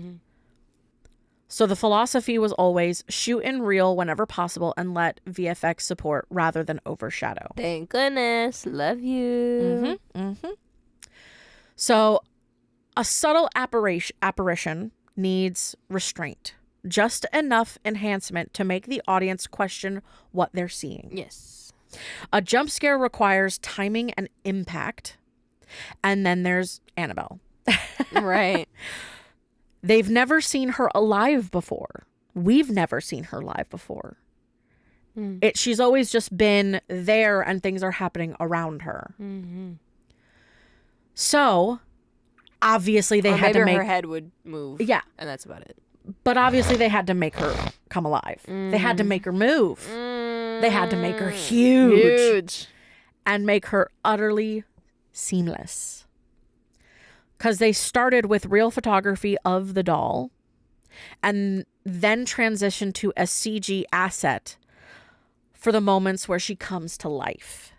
So the philosophy was always shoot in real whenever possible and let VFX support rather than overshadow. Thank goodness. Love you. So a subtle apparition needs restraint, just enough enhancement to make the audience question what they're seeing. Yes. A jump scare requires timing and impact. And then there's Annabelle. Right. They've never seen her alive before. We've never seen her live before. She's always just been there and things are happening around her. Mm-hmm. So, obviously they had to make... her head would move. Yeah. And that's about it. But obviously they had to make her come alive. They had to make her move. They had to make her huge. And make her utterly seamless. Because they started with real photography of the doll and then transitioned to a CG asset for the moments where she comes to life.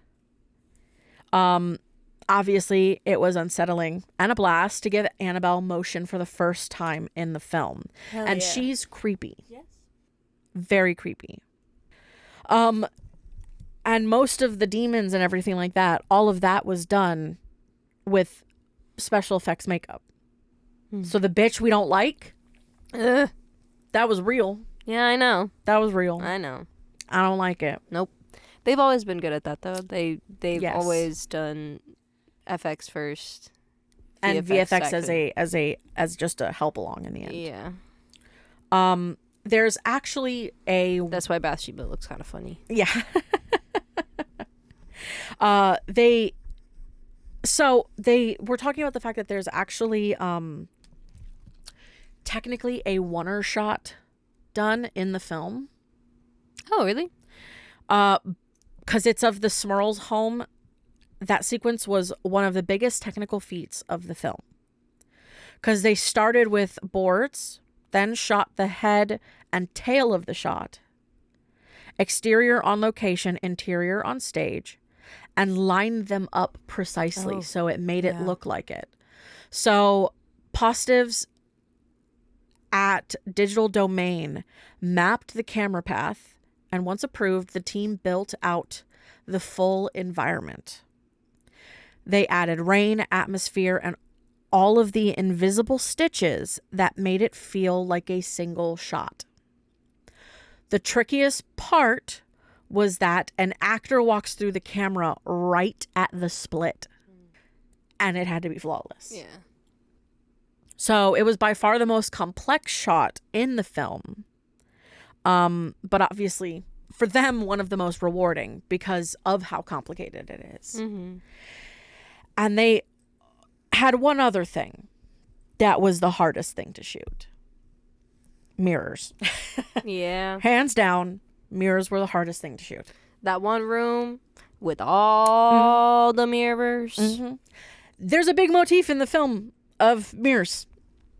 Obviously, it was unsettling and a blast to give Annabelle motion for the first time in the film. And she's creepy. Yes. Very creepy. And most of the demons and everything like that, all of that was done with special effects makeup. So the bitch we don't like, that was real. Yeah, I know. That was real. I know. I don't like it. Nope. They've always been good at that, though. They've always done FX first, and VFX as just a help along in the end. Yeah. There's actually a... That's why Bathsheba looks kind of funny. Yeah. They were talking about the fact that there's actually technically a one-er shot done in the film. Oh, really? Because it's of the Smurls' home. That sequence was one of the biggest technical feats of the film. Because they started with boards, then shot the head and tail of the shot, exterior on location, interior on stage, and lined them up precisely so it made it look like it. So positives at Digital Domain mapped the camera path, and once approved, the team built out the full environment. They added rain, atmosphere, and all of the invisible stitches that made it feel like a single shot. The trickiest part was that an actor walks through the camera right at the split, and it had to be flawless. Yeah. So it was by far the most complex shot in the film. But obviously, for them, one of the most rewarding because of how complicated it is. Mm-hmm. And they had one other thing that was the hardest thing to shoot. Mirrors. Yeah. Hands down, mirrors were the hardest thing to shoot. That one room with all the mirrors. Mm-hmm. There's a big motif in the film of mirrors.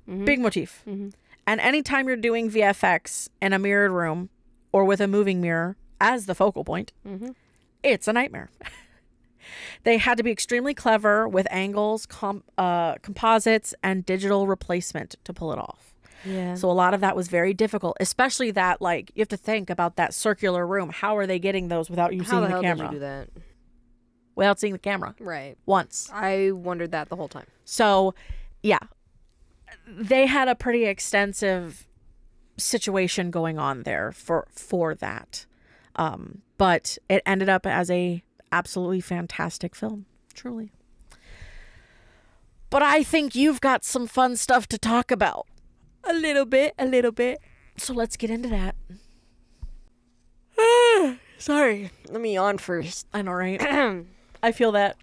Mm-hmm. Big motif. Mm-hmm. And anytime you're doing VFX in a mirrored room or with a moving mirror as the focal point, it's a nightmare. They had to be extremely clever with angles, composites, and digital replacement to pull it off. Yeah. So a lot of that was very difficult, especially that, like, you have to think about that circular room. How are they getting those without you seeing the camera? How the hell did you do that? Without seeing the camera. Right. Once. I wondered that the whole time. So, yeah. They had a pretty extensive situation going on there for that. But it ended up as a absolutely fantastic film. Truly. But I think you've got some fun stuff to talk about. A little bit. So let's get into that. Sorry. Let me yawn first. I know, right? I feel that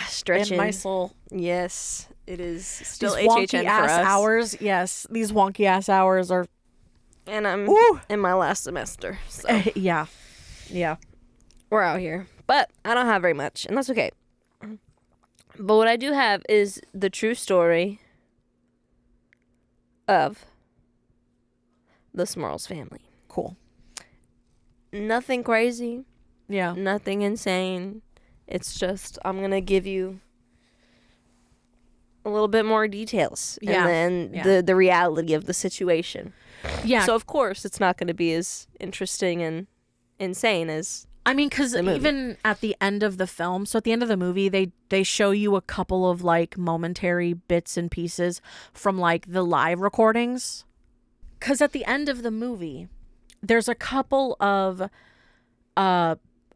stretching in my soul. Yes, it is still these HHN wonky ass for us. hours. Yes, these wonky ass hours are. And I'm in my last semester. So. Yeah. We're out here. But I don't have very much, and that's okay. But what I do have is the true story of the Smurls family. Cool. Nothing crazy. Yeah. Nothing insane. It's just, I'm going to give you a little bit more details. Yeah. And then the reality of the situation. Yeah. So, of course, it's not going to be as interesting and insane as I mean, because even at the end of the film, so at the end of the movie, they show you a couple of like momentary bits and pieces from like the live recordings. Because at the end of the movie, there's a couple of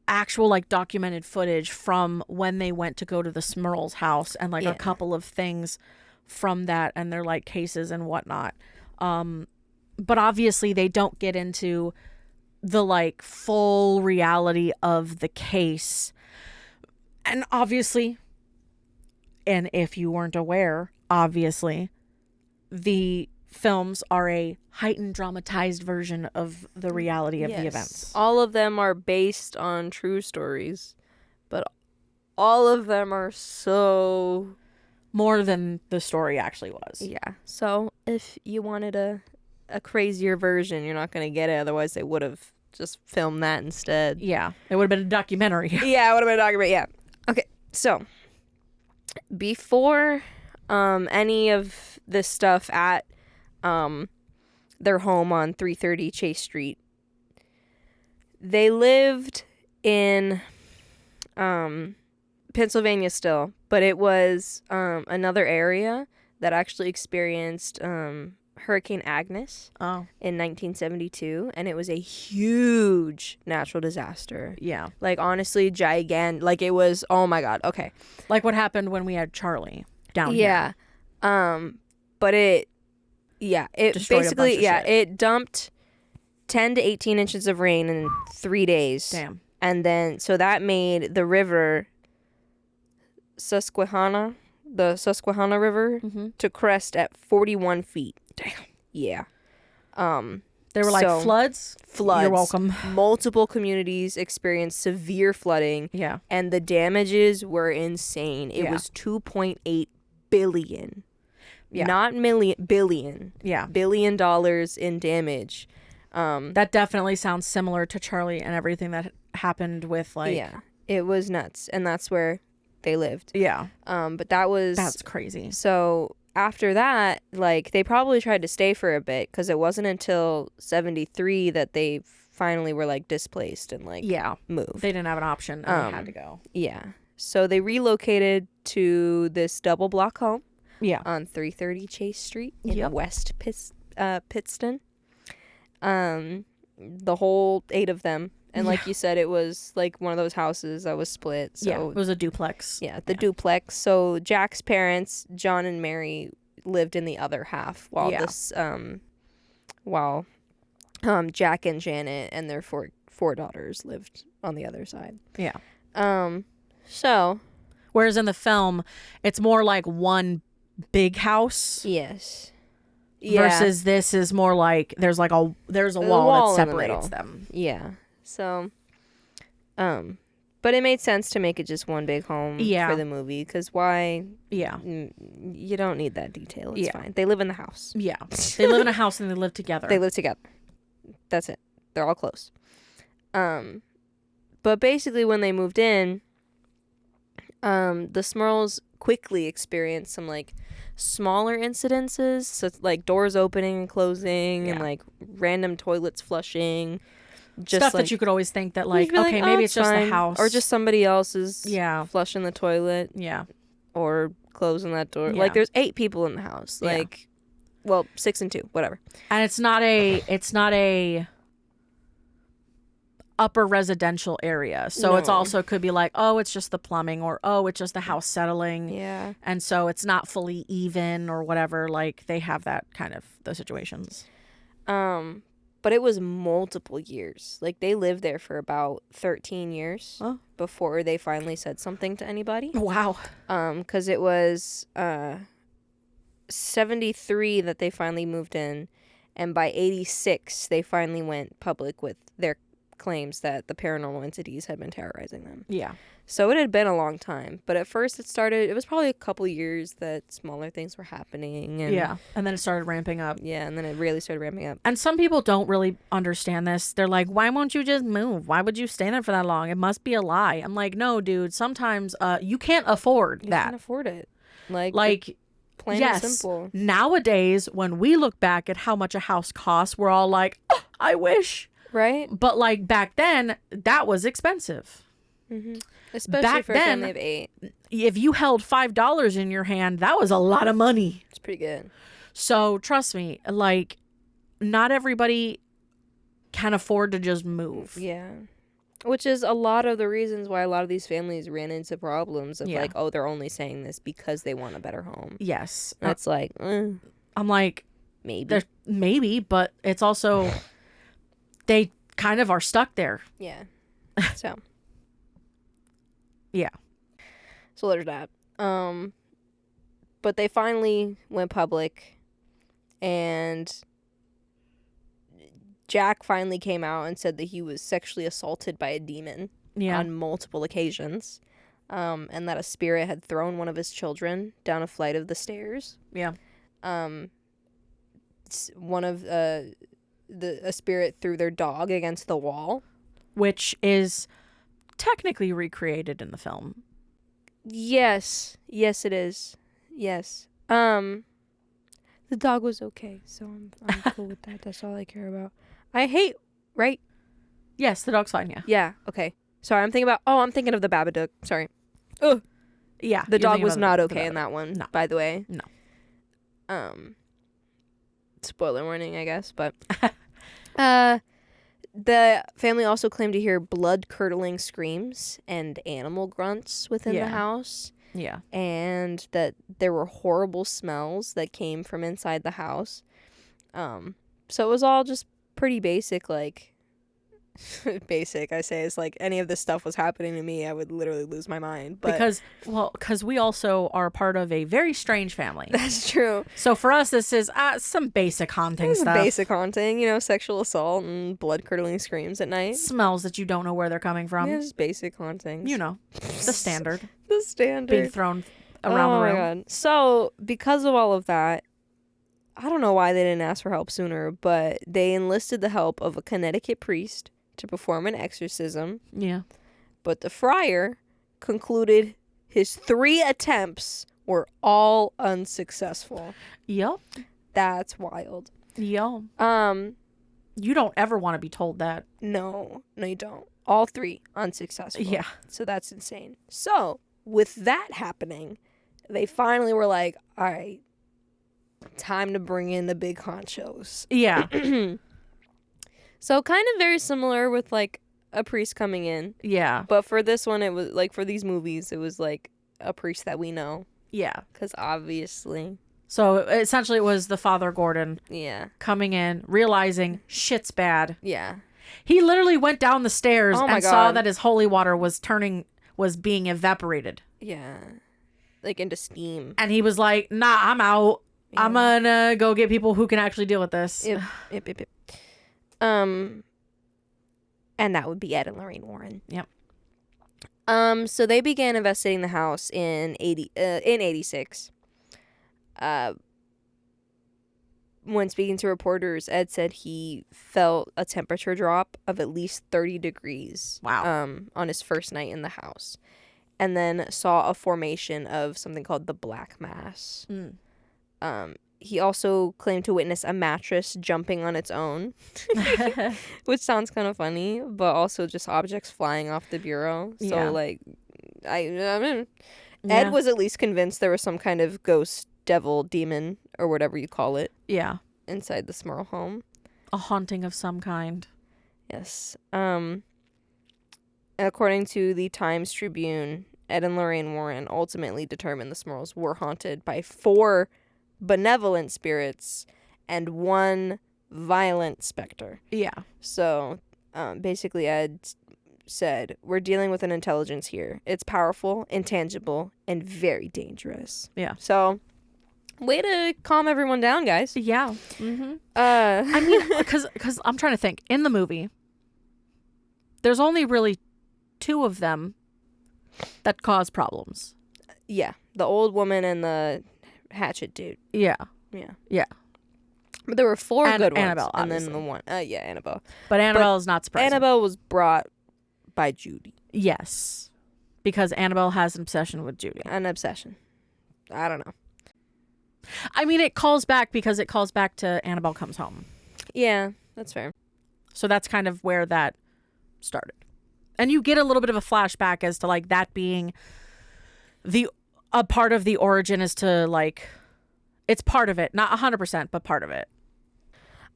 actual like documented footage from when they went to go to the Smurl's house, and like a couple of things from that and their like cases and whatnot. But obviously they don't get into the like full reality of the case. And obviously, and if you weren't aware, obviously the films are a heightened dramatized version of the reality of the events. All of them are based on true stories, but all of them are so more than the story actually was. Yeah. So if you wanted a crazier version, you're not going to get it. Otherwise, they would have just filmed that instead. Yeah. It would have been a documentary. Yeah, it would have been a documentary. Yeah. Okay. So before any of this stuff at their home on 330 Chase Street, they lived in Pennsylvania still, but it was another area that actually experienced Hurricane Agnes in 1972, and it was a huge natural disaster. Yeah. Like, honestly, gigantic. Like, it was, oh my God. Okay. Like what happened when we had Charlie down here. Yeah. But it destroyed basically, shit. it dumped 10 to 18 inches of rain in 3 days. Damn. And then, so that made the river Susquehanna River to crest at 41 feet. Damn. Yeah. They were like floods. You're welcome. Multiple communities experienced severe flooding. Yeah. And the damages were insane. It was $2.8 billion. Yeah. Not million, billion. Yeah. $1 billion in damage. That definitely sounds similar to Charlie and everything that happened with like. Yeah. It was nuts. And that's where they lived. Yeah. But that's crazy. So after that, like, they probably tried to stay for a bit, because it wasn't until 73 that they finally were like displaced and like moved. They didn't have an option and they had to go. Yeah. So they relocated to this double block home. Yeah. On 330 Chase Street in West Pittston. The whole 8 of them. And like you said, it was like one of those houses that was split. So it was a duplex. Yeah, duplex. So Jack's parents, John and Mary, lived in the other half, while Jack and Janet and their four daughters lived on the other side. Yeah. So, whereas in the film, it's more like one big house. Yes. Yeah. Versus this is more like there's a wall that separates them. Yeah. So, but it made sense to make it just one big home for the movie, because why? Yeah. You don't need that detail. It's fine. They live in the house. Yeah. They live in a house and they live together. They live together. That's it. They're all close. But basically when they moved in, the Smurls quickly experienced some like smaller incidences, so like doors opening and closing and like random toilets flushing. Just stuff that you could always think that like, okay, maybe it's just the house. Or just somebody else's flushing the toilet. Yeah. Or closing that door. Yeah. Like, there's 8 people in the house. Like, well, 6 and 2, whatever. And it's not a upper residential area. So it's also could be like, oh, it's just the plumbing, or oh, it's just the house settling. Yeah. And so it's not fully even or whatever. Like, they have that kind of those situations. But it was multiple years. Like, they lived there for about 13 years before they finally said something to anybody. Wow. 'Cause it was 73 that they finally moved in, and by 86 they finally went public with their claims that the paranormal entities had been terrorizing them. Yeah. So it had been a long time, but at first it was probably a couple years that smaller things were happening. And and then it started ramping up. Yeah, and then it really started ramping up. And some people don't really understand this. They're like, why won't you just move? Why would you stay there for that long? It must be a lie. I'm like, no, dude, sometimes you can't afford that. You can't afford it. Like plain and simple. Nowadays, when we look back at how much a house costs, we're all like, oh, I wish. Right? But like back then, that was expensive. Especially Back for then, a family of 8. If you held $5 in your hand, that was a lot of money. It's pretty good. So trust me, like, not everybody can afford to just move. Yeah. Which is a lot of the reasons why a lot of these families ran into problems of like, oh, they're only saying this because they want a better home. Yes. That's like, I'm like, maybe, but it's also, they kind of are stuck there. Yeah. So. Yeah. So there's that. But they finally went public, and Jack finally came out and said that he was sexually assaulted by a demon on multiple occasions, and that a spirit had thrown one of his children down a flight of the stairs. Yeah. One of a spirit threw their dog against the wall, which is technically recreated in the film. Yes, it is. Yes. The dog was okay, so I'm cool with that. That's all I care about. Right? Yes, the dog's fine, yeah. Yeah, okay. Sorry, I'm thinking of the Babadook. Sorry. Ugh. Yeah. The dog was not okay in that one, by the way. No. Spoiler warning, I guess, but the family also claimed to hear blood-curdling screams and animal grunts within the house. Yeah. And that there were horrible smells that came from inside the house. So it was all just pretty basic, like, basic, I say. It's like any of this stuff was happening to me, I would literally lose my mind. But because we also are part of a very strange family. That's true. So for us, this is some basic haunting stuff. Basic haunting, sexual assault and blood-curdling screams at night. Smells that you don't know where they're coming from. Yeah, just basic hauntings. The standard. The standard. Being thrown around the room. Oh, my God. So, because of all of that, I don't know why they didn't ask for help sooner, but they enlisted the help of a Connecticut priest to perform an exorcism. Yeah. But the friar concluded his 3 attempts were all unsuccessful. Yep. That's wild. Yep. You don't ever want to be told that. No, you don't. All 3 unsuccessful. Yeah. So that's insane. So, with that happening, they finally were like, all right, time to bring in the big honchos. Yeah. So kind of very similar with like a priest coming in. Yeah. But for this one, it was like for these movies, it was like a priest that we know. Yeah. Because obviously. So essentially it was the Father Gordon. Yeah. Coming in, realizing shit's bad. Yeah. He literally went down the stairs and God. saw that his holy water was being evaporated. Yeah. Like into steam. And he was like, nah, I'm out. Yeah. I'm gonna go get people who can actually deal with this. Yep. And that would be Ed and Lorraine Warren. Yep. So they began investigating the house in 86. When speaking to reporters, Ed said he felt a temperature drop of at least 30 degrees. Wow. On his first night in the house, and then saw a formation of something called the Black Mass. He also claimed to witness a mattress jumping on its own, which sounds kind of funny, but also just objects flying off the bureau. So, like, Ed was at least convinced there was some kind of ghost, devil, demon, or whatever you call it. Yeah. Inside the Smurl home. A haunting of some kind. Yes. According to the Times Tribune, Ed and Lorraine Warren ultimately determined the Smurls were haunted by 4 benevolent spirits and 1 violent specter. Yeah. So, basically, Ed said, we're dealing with an intelligence here. It's powerful, intangible, and very dangerous. Yeah. So, way to calm everyone down, guys. Yeah. Mm-hmm. I mean, because I'm trying to think. In the movie, there's only really 2 of them that cause problems. Yeah. The old woman and the hatchet dude. Yeah. Yeah. Yeah. But there were 4 good ones. Annabelle, and obviously. then the one. Yeah, Annabelle. But Annabelle is not surprising. Annabelle was brought by Judy. Yes. Because Annabelle has an obsession with Judy. An obsession. I don't know. I mean, it calls back to Annabelle Comes Home. Yeah, that's fair. So that's kind of where that started. And you get a little bit of a flashback as to like that being a part of the origin as to like, it's part of it, not 100%, but part of it.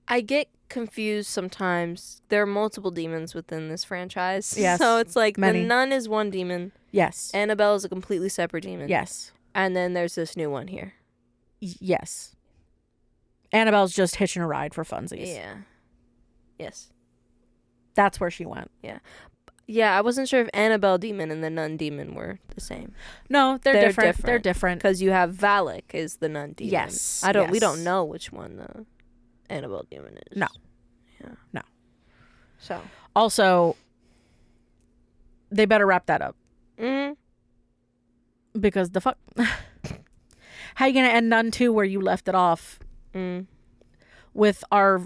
I get confused sometimes. There are multiple demons within this franchise. Yes. So it's like many. the nun is one demon. Yes. Annabelle is a completely separate demon. Yes. And then there's this new one here. Yes. Annabelle's just hitching a ride for funsies. Yeah. Yes. That's where she went. Yeah. Yeah, I wasn't sure if Annabelle demon and the nun demon were the same. No, they're different. They're different. Because you have Valak is the nun demon. Yes. We don't know which one the Annabelle demon is. No. Yeah. No. So. Also, they better wrap that up. Mm-hmm. Because the fuck? How you gonna end Nun 2 where you left it off? With our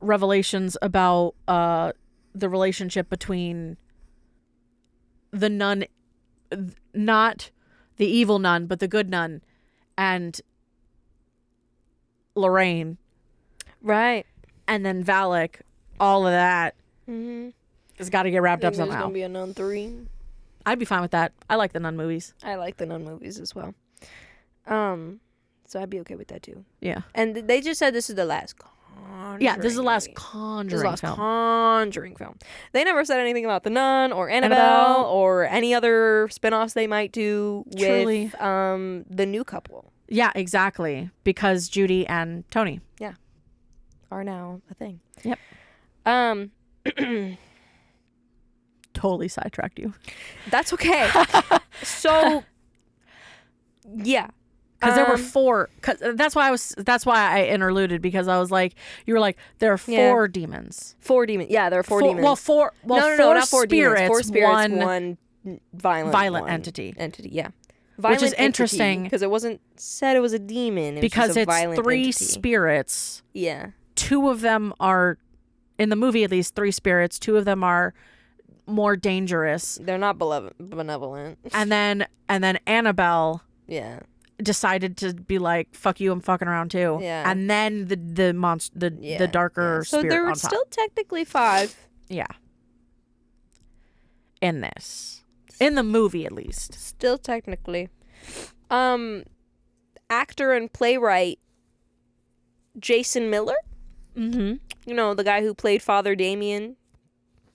revelations about the relationship between the nun, not the evil nun, but the good nun, and Lorraine. Right. And then Valak, all of that has got to get wrapped up somehow. There's gonna be a Nun 3. I'd be fine with that. I like the Nun movies. I like the Nun movies as well. So I'd be okay with that too. Yeah. And they just said this is the last Conjuring. Yeah, this is the last movie. Conjuring film. Conjuring film. They never said anything about the Nun or Annabelle or any other spinoffs they might do with the new couple. Yeah, exactly. Because Judy and Tony. Yeah. Are now a thing. Yep. Totally sidetracked you. That's okay. So yeah. Because there were 4. That's why I interluded, because I was like, you were like, there are 4 demons. 4 demons. Yeah, there are 4 demons. Well, 4. Well, no, 4 not 4 spirits. Demons. 4 spirits. One violent entity. Yeah. Which is interesting because it wasn't said it was a demon. Because it's 3 entity. spirits. Yeah. 2 of them are, in the movie at least, 3 spirits. 2 of them are more dangerous. They're not benevolent. And then Annabelle. Yeah. Decided to be like, fuck you, I'm fucking around too. Yeah. And then the monster, the darker so spirit there were on top. still technically 5. Yeah. In the movie at least. Still technically. Actor and playwright Jason Miller. Mm-hmm. You know, the guy who played Father Damien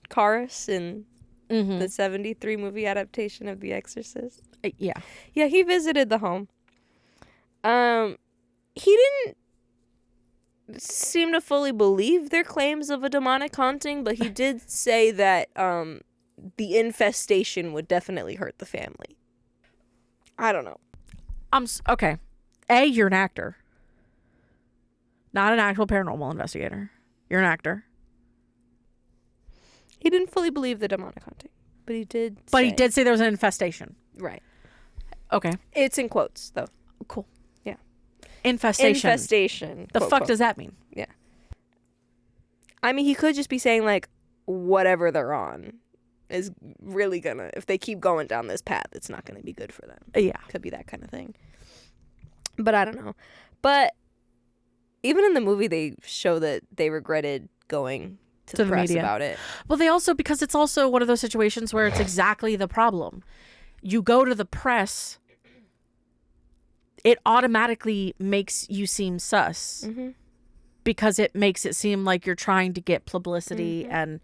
Karras in the 73 movie adaptation of The Exorcist. Yeah. Yeah, he visited the home. He didn't seem to fully believe their claims of a demonic haunting, but he did say that the infestation would definitely hurt the family. I don't know. Okay. You're an actor. Not an actual paranormal investigator. You're an actor. He didn't fully believe the demonic haunting, but he did say there was an infestation. Right. Okay. It's in quotes, though. Cool. Yeah. Infestation. The fuck does that mean? Yeah. I mean, he could just be saying, like, whatever they're on is really gonna, if they keep going down this path, it's not gonna be good for them. Yeah. Could be that kind of thing. But I don't know. But even in the movie, they show that they regretted going to the press media about it. Well, they also, because it's also one of those situations where it's exactly the problem. You go to the press, it automatically makes you seem sus because it makes it seem like you're trying to get publicity and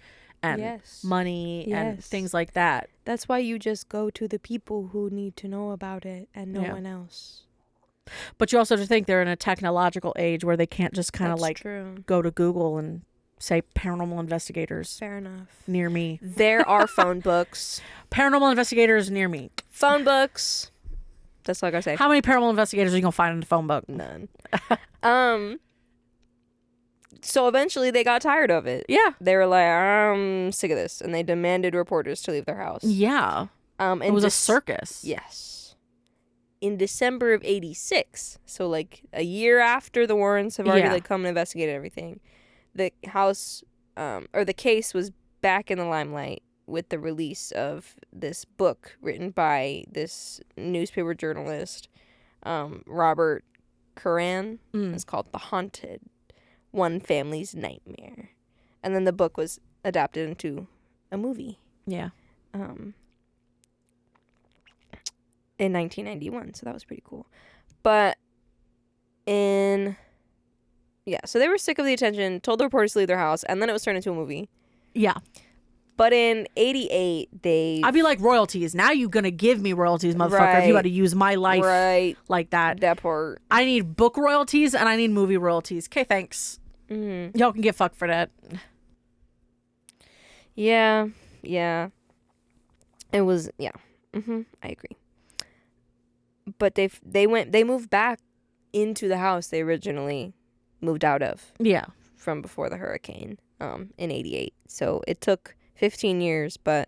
money and things like that. That's why you just go to the people who need to know about it and no one else. But you also have to think they're in a technological age where they can't just kind of like go to Google and say paranormal investigators. Fair enough. Near me. There are phone books. Paranormal investigators near me. Phone books. That's all I gotta say. How many paranormal investigators are you gonna find in the phone book? None. So eventually they got tired of it. Yeah. They were like, I'm sick of this. And they demanded reporters to leave their house. Yeah. It was a circus. Yes. In December of 86, so like a year after the Warrens have already like come and investigated everything, the house or the case was back in the limelight with the release of this book written by this newspaper journalist, Robert Curran. It's called The Haunted, One Family's Nightmare. And then the book was adapted into a movie. Yeah. In 1991, so that was pretty cool. But so they were sick of the attention, told the reporters to leave their house, and then it was turned into a movie. Yeah. But in 88, I'd be like, royalties. Now you're going to give me royalties, motherfucker, if you got to use my life like that. That part. I need book royalties and I need movie royalties. Okay, thanks. Mm-hmm. Y'all can get fucked for that. Yeah. It was, yeah. I agree. But they moved back into the house they originally moved out of. Yeah. From before the hurricane in 88. So it took 15 years, but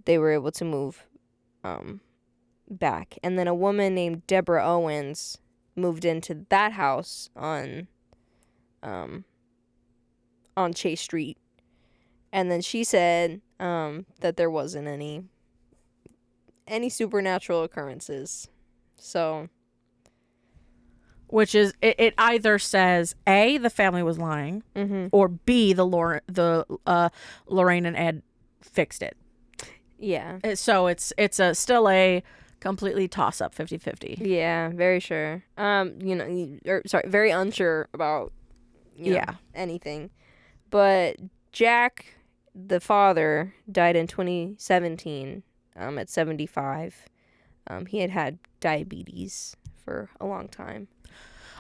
they were able to move back. And then a woman named Deborah Owens moved into that house on Chase Street. And then she said that there wasn't any supernatural occurrences. So, which is it either says A, the family was lying, or B, the Lorraine and Ed fixed it. Yeah. So it's still a completely toss up 50-50. Yeah, very sure. Very unsure about anything. But Jack, the father, died in 2017 at 75. He had diabetes for a long time.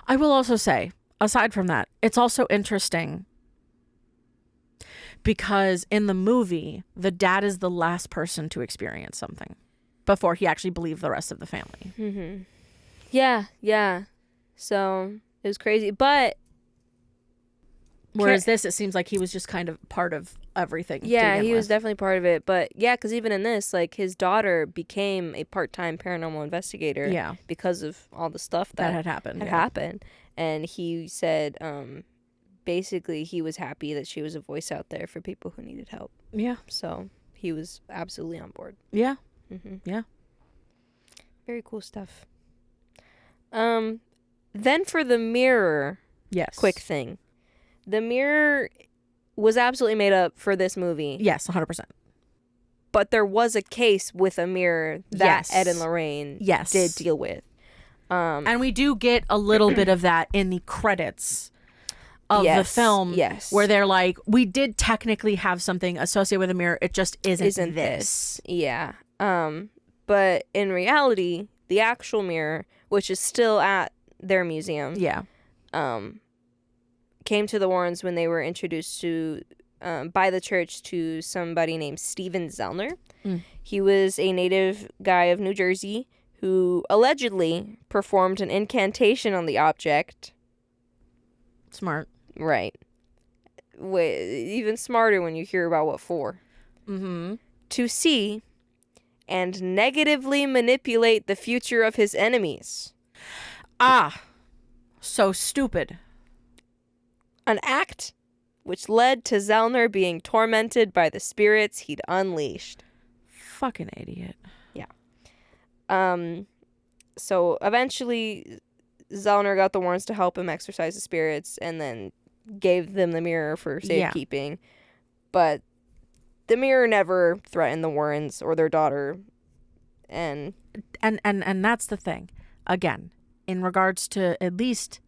I will also say, aside from that, it's also interesting because in the movie, the dad is the last person to experience something before he actually believed the rest of the family. Mm-hmm. Yeah. So it was crazy. But whereas it seems like he was just kind of part of everything. Yeah, he was definitely part of it. But yeah, because even in this, like, his daughter became a part-time paranormal investigator. Yeah. Because of all the stuff that had happened. And he said, basically, he was happy that she was a voice out there for people who needed help. Yeah. So he was absolutely on board. Yeah. Mm-hmm. Yeah. Very cool stuff. Then for the mirror. Yes. Quick thing. The mirror was absolutely made up for this movie. Yes, 100%. But there was a case with a mirror that Ed and Lorraine did deal with. And we do get a little bit of that in the credits of the film. Yes. Where they're like, we did technically have something associated with a mirror. It just isn't this. Yeah. But in reality, the actual mirror, which is still at their museum. Yeah. Came to the Warrens when they were introduced to by the church to somebody named Stephen Zellner. He was a native guy of New Jersey who allegedly performed an incantation on the object. Smart. Right. Even smarter when you hear about what for. Mm-hmm. To see and negatively manipulate the future of his enemies. Ah. So stupid. An act which led to Zellner being tormented by the spirits he'd unleashed. Fucking idiot. Yeah. So eventually Zellner got the Warrens to help him exorcise the spirits and then gave them the mirror for safekeeping. Yeah. But the mirror never threatened the Warrens or their daughter. And that's the thing. Again, in regards to at least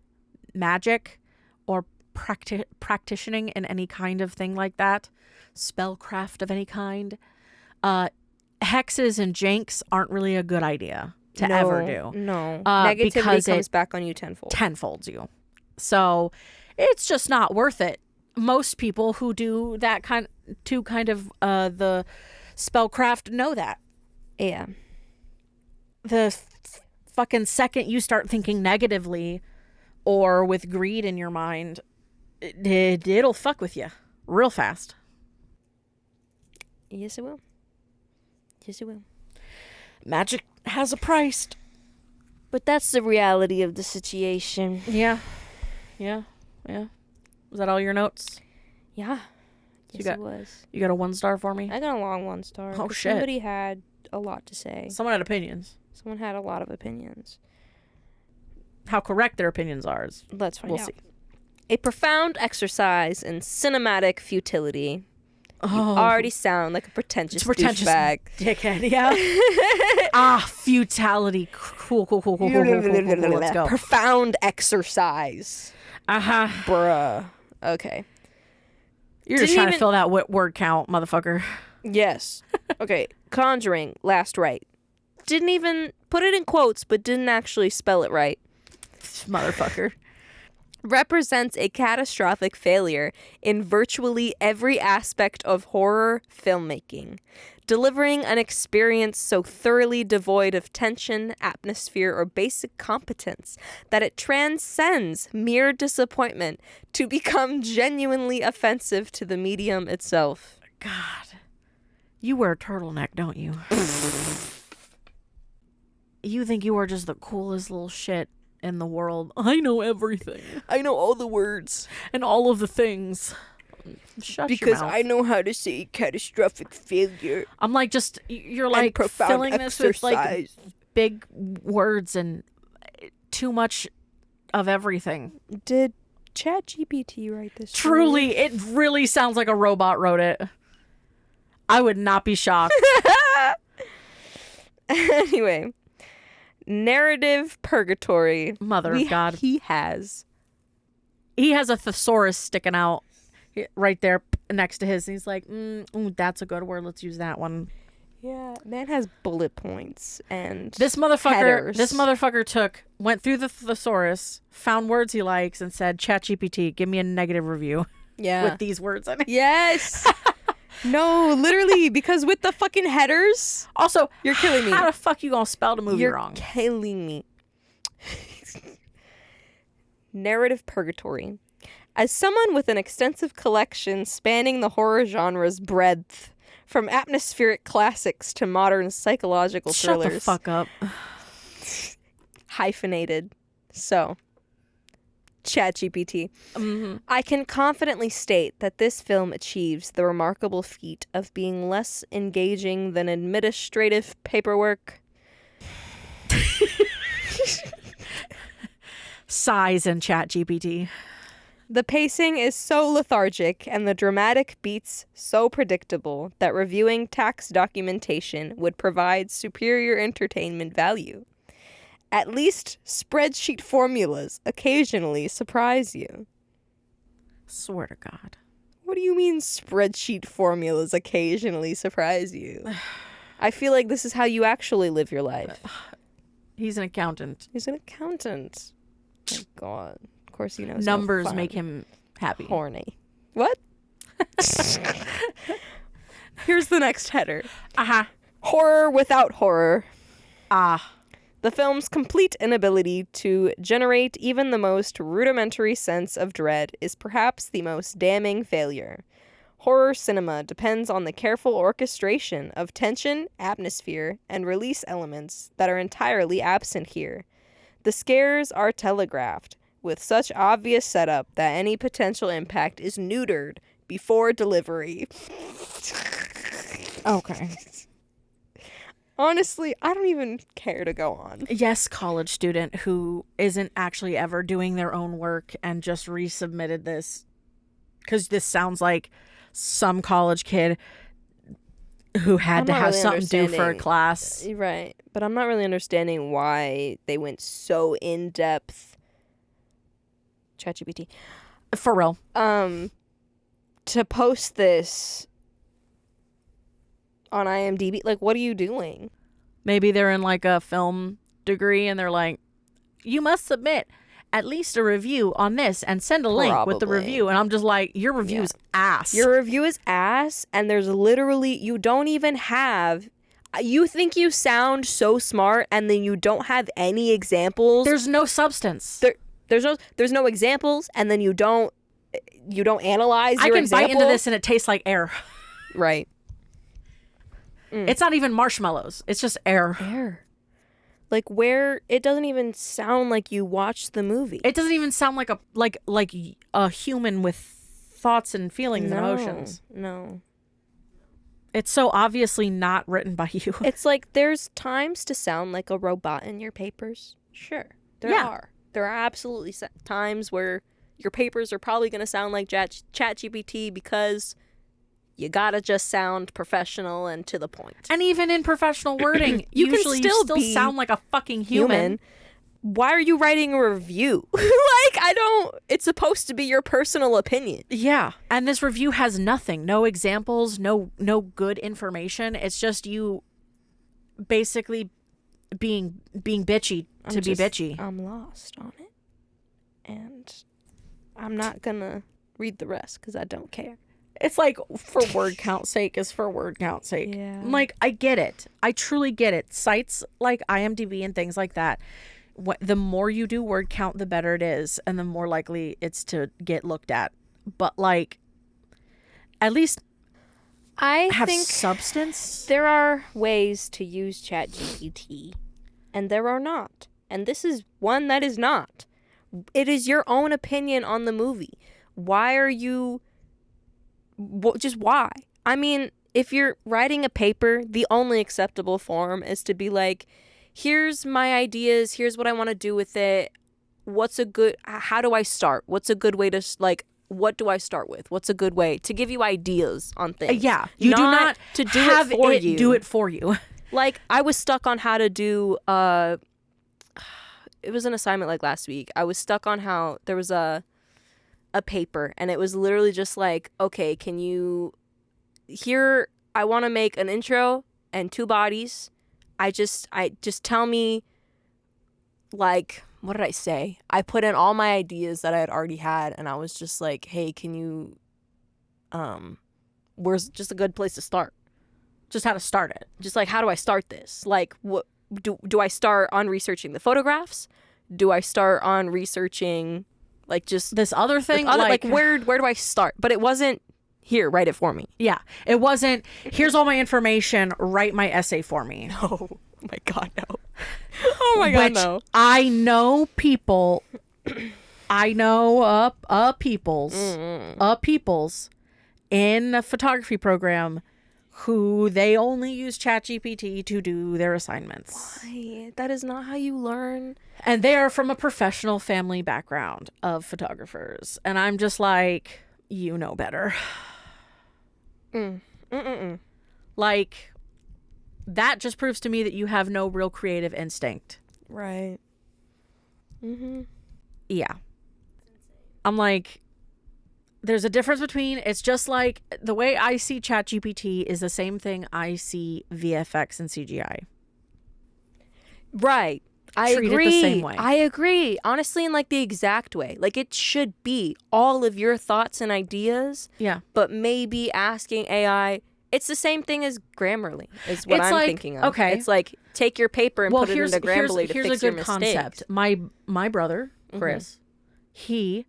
magic or practicing in any kind of thing like that, spellcraft of any kind, hexes and janks aren't really a good idea to ever do. No, negativity comes back on you tenfold. Tenfolds you. So it's just not worth it. Most people who do that kind of the spellcraft know that. Yeah. The fucking second you start thinking negatively or with greed in your mind, it'll fuck with you real fast. Yes, it will. Yes, it will. Magic has a price. But that's the reality of the situation. Yeah. Was that all your notes? Yeah. Yes, it was. You got a 1 star for me? I got a long 1 star. Oh, shit. Somebody had a lot to say. Someone had opinions. Someone had a lot of opinions. How correct their opinions are. Let's find out. See. A profound exercise in cinematic futility. Oh, You already sound like a pretentious douchebag. dickhead, yeah. Futility. Cool. Let's go. Profound exercise. Uh-huh. Bruh. Okay. You're just trying to fill that word count, motherfucker. Yes. Okay. Conjuring Last Rite. Didn't even put it in quotes, but didn't actually spell it right. Motherfucker. Represents a catastrophic failure in virtually every aspect of horror filmmaking, delivering an experience so thoroughly devoid of tension, atmosphere, or basic competence that it transcends mere disappointment to become genuinely offensive to the medium itself. God. You wear a turtleneck, don't you? You think you are just the coolest little shit in the world. I know everything. I know all the words. And all of the things. Shut your Because mouth. I know how to say catastrophic failure. I'm like, just, you're like filling this with like big words and too much of everything. Did ChatGPT write this? Truly, it really sounds like a robot wrote it. I would not be shocked. Anyway. Narrative purgatory. Mother of God. He has a thesaurus sticking out right there next to his. And he's like, that's a good word. Let's use that one. Yeah, man has bullet points and This motherfucker went through the thesaurus, found words he likes, and said, ChatGPT, give me a negative review. Yeah. With these words in it. Yes. No, literally, because with the fucking headers. Also, you're killing me. How the fuck you gonna spell the movie wrong? You're killing me. Narrative purgatory. As someone with an extensive collection spanning the horror genre's breadth, from atmospheric classics to modern psychological thrillers. Shut the fuck up. Hyphenated. So, ChatGPT. Mm-hmm. I can confidently state that this film achieves the remarkable feat of being less engaging than administrative paperwork. Size in ChatGPT. The pacing is so lethargic and the dramatic beats so predictable that reviewing tax documentation would provide superior entertainment value. At least spreadsheet formulas occasionally surprise you. Swear to God. What do you mean spreadsheet formulas occasionally surprise you? I feel like this is how you actually live your life. He's an accountant. He's an accountant. Oh, God. Of course he knows. Numbers make him happy. Horny. What? Here's the next header. Horror without horror. The film's complete inability to generate even the most rudimentary sense of dread is perhaps the most damning failure. Horror cinema depends on the careful orchestration of tension, atmosphere, and release elements that are entirely absent here. The scares are telegraphed with such obvious setup that any potential impact is neutered before delivery. Okay. Honestly, I don't even care to go on. Yes, college student who isn't actually ever doing their own work and just resubmitted this. Because this sounds like some college kid who had to have something due for a class. Right. But I'm not really understanding why they went so in-depth. ChatGPT. For real. To post this on IMDb. Like, what are you doing? Maybe they're in like a film degree and they're like, you must submit at least a review on this and send a link with the review. And I'm just like, your review is ass. Your review is ass, and there's literally, you don't even have, you think you sound so smart and then you don't have any examples. There's no substance. There's no examples, and then you don't analyze your example. I can bite into this and it tastes like air. Right. It's not even marshmallows. It's just air. Like, where it doesn't even sound like you watched the movie. It doesn't even sound like a human with thoughts and feelings and emotions. No. It's so obviously not written by you. It's like there's times to sound like a robot in your papers. Sure. There are. There are absolutely times where Your papers are probably going to sound like ChatGPT because you gotta just sound professional and to the point. And even in professional wording, you usually can still you sound like a fucking human. Why are you writing a review? It's supposed to be your personal opinion. Yeah. And this review has nothing. No examples, no good information. It's just you basically being bitchy to be bitchy. I'm lost on it. And I'm not gonna read the rest because I don't care. It's like, for word count sake is for word count sake. Yeah. Like, I get it. I truly get it. Sites like IMDb and things like that, the more you do word count, the better it is. And the more likely it's to get looked at. But, like, at least I have think substance. There are ways to use ChatGPT, and there are not. And this is one that is not. It is your own opinion on the movie. Why are you... just why? I mean, if you're writing a paper, the only acceptable form is to be like, here's my ideas, here's what I want to do with it. How do I start? What's a good way to, what do I start with? What's a good way to give you ideas on things? Yeah. You do not to do have it for you. Do it for you. Like, I was stuck on how to do, it was an assignment like last week. I was stuck on how there was a paper, and it was literally just like, okay, I want to make an intro and 2 bodies. I just tell me, like, what did I say? I put in all my ideas that I had already had, and I was just like, hey, can you, where's just a good place to start? Just how to start it. Just like, how do I start this? Like, what do I start on researching the photographs? Do I start on researching, like, just this other thing? Where do I start? But it wasn't, here, write it for me. Yeah. It wasn't, here's all my information, write my essay for me. No. Oh my God, no. Oh my God, no. I know people, peoples in a photography program who they only use ChatGPT to do their assignments. Why? That is not how you learn. And they are from a professional family background of photographers. And I'm just like, you know better. Like, that just proves to me that you have no real creative instinct. Right. Mm-hmm. Yeah. I'm like, there's a difference between, it's just like, the way I see ChatGPT is the same thing I see VFX and CGI. Right. I Treat agree. it the same way. I agree. Honestly, in like the exact way. Like, it should be all of your thoughts and ideas. Yeah. But maybe asking AI, it's the same thing as Grammarly, is what I'm thinking of. Okay. It's like, take your paper and put it into Grammarly to fix your mistakes. Here's a good concept. My brother, Chris, he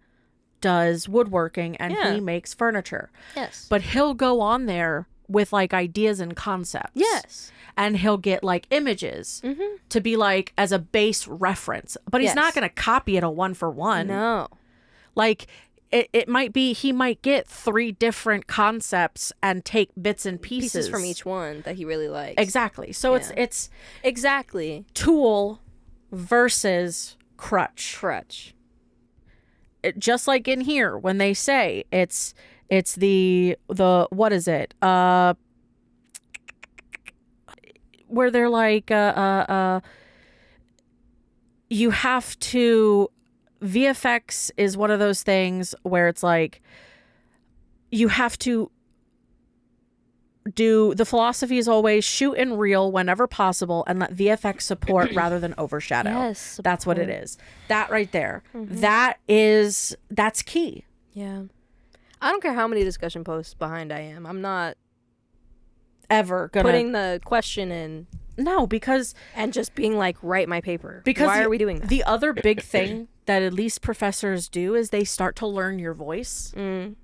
does woodworking and he makes furniture. Yes. But he'll go on there with like ideas and concepts. Yes. And he'll get like images to be like as a base reference. But he's not going to copy it a 1-for-1. No. Like it might be, he might get 3 different concepts and take bits and pieces from each one that he really likes. Exactly. So it's exactly tool versus crutch. Just like in here when they say it's the what is it? Where they're like you have to, VFX is one of those things where it's like you have to do, the philosophy is always shoot in real whenever possible and let VFX support rather than overshadow. Yes, that's what it is. That right there. That's key. Yeah. I don't care how many discussion posts behind I am. I'm not ever gonna putting the question in. No, because and just being like, write my paper. Because why are we doing that? The other big thing that at least professors do is they start to learn your voice, and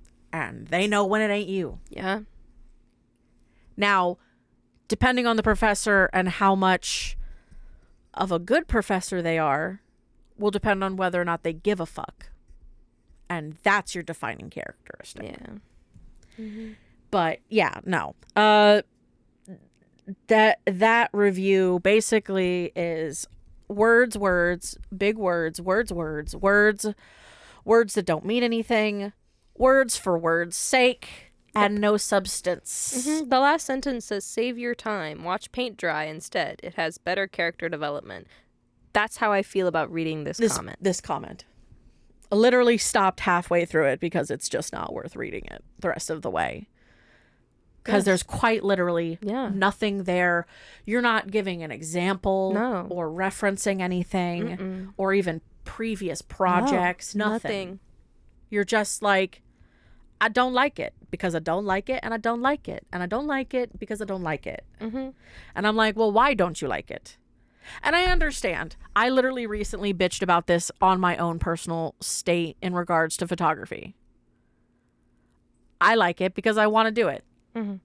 they know when it ain't you. Yeah. Now, depending on the professor and how much of a good professor they are, will depend on whether or not they give a fuck, and that's your defining characteristic. Yeah. But yeah, no. That review basically is words, big words, words, words that don't mean anything, words for words' sake, and no substance. Mm-hmm. The last sentence says, save your time. Watch paint dry instead. It has better character development. That's how I feel about reading this comment. This comment. I literally stopped halfway through it because it's just not worth reading it the rest of the way. Because there's quite literally nothing there. You're not giving an example or referencing anything or even previous projects. No, nothing. You're just like, I don't like it because I don't like it, and I don't like it, and I don't like it because I don't like it. Mm-hmm. And I'm like, well, why don't you like it? And I understand. I literally recently bitched about this on my own personal state in regards to photography. I like it because I want to do it. Mm-hmm.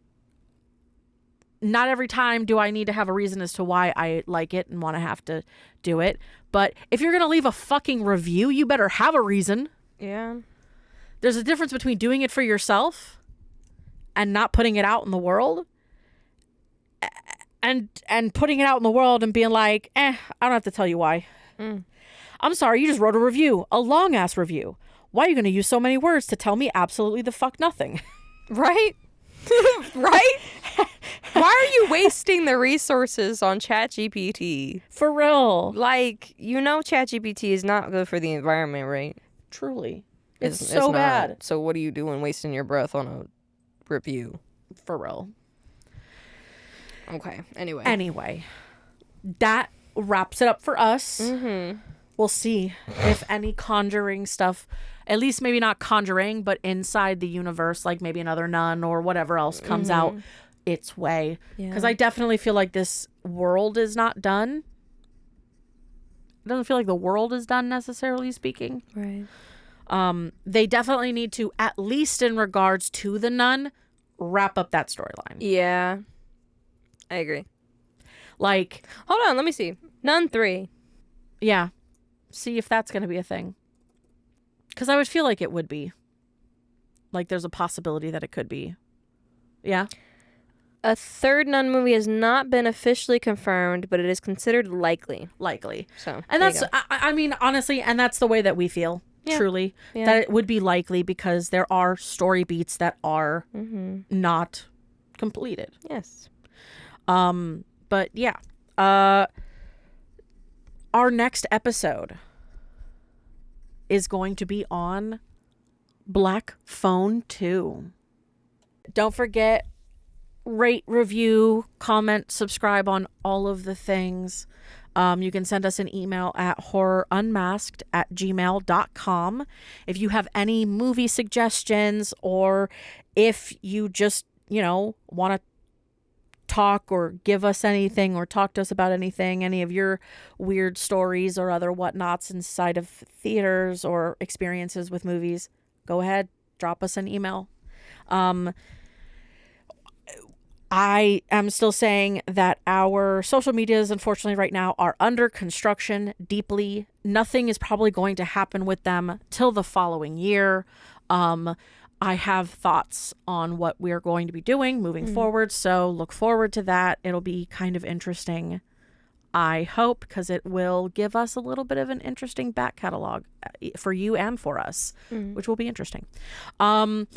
Not every time do I need to have a reason as to why I like it and want to have to do it. But if you're going to leave a fucking review, you better have a reason. Yeah. There's a difference between doing it for yourself and not putting it out in the world and putting it out in the world and being like, I don't have to tell you why. I'm sorry, you just wrote a review, a long ass review. Why are you going to use so many words to tell me absolutely the fuck nothing? Right? Right? Why are you wasting the resources on ChatGPT? For real. Like, ChatGPT is not good for the environment, right? Truly. It's so bad. So what are you doing wasting your breath on a review? For real. Okay. Anyway. That wraps it up for us. Mm-hmm. We'll see if any Conjuring stuff, at least maybe not Conjuring, but inside the universe, like maybe another Nun or whatever else comes out its way. Because I definitely feel like this world is not done. It doesn't feel like the world is done, necessarily speaking. Right. They definitely need to, at least in regards to the Nun, wrap up that storyline. Yeah. I agree. Like, hold on, let me see. Nun 3. Yeah. See if that's going to be a thing. Because I would feel like it would be. Like, there's a possibility that it could be. Yeah? A third Nun movie has not been officially confirmed, but it is considered likely. So, and that's, I mean, honestly, and that's the way that we feel, truly. Yeah. That it would be likely because there are story beats that are not completed. Yes. But yeah. Our next episode is going to be on Black Phone 2. Don't forget, rate, review, comment, subscribe on all of the things. You can send us an email at horrorunmasked@gmail.com. If you have any movie suggestions, or if you just, want to talk or give us anything or talk to us about anything, any of your weird stories or other whatnots inside of theaters or experiences with movies, go ahead, drop us an email. I am still saying that our social medias, unfortunately, right now are under construction deeply. Nothing is probably going to happen with them till the following year. I have thoughts on what we're going to be doing moving forward, so look forward to that. It'll be kind of interesting, I hope, because it will give us a little bit of an interesting back catalog for you and for us, which will be interesting. And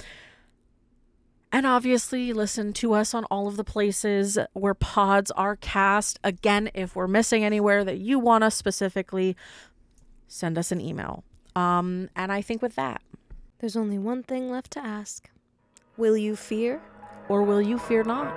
obviously, listen to us on all of the places where pods are cast. Again, if we're missing anywhere that you want us specifically, send us an email. And I think with that, there's only one thing left to ask. Will you fear? Or will you fear not?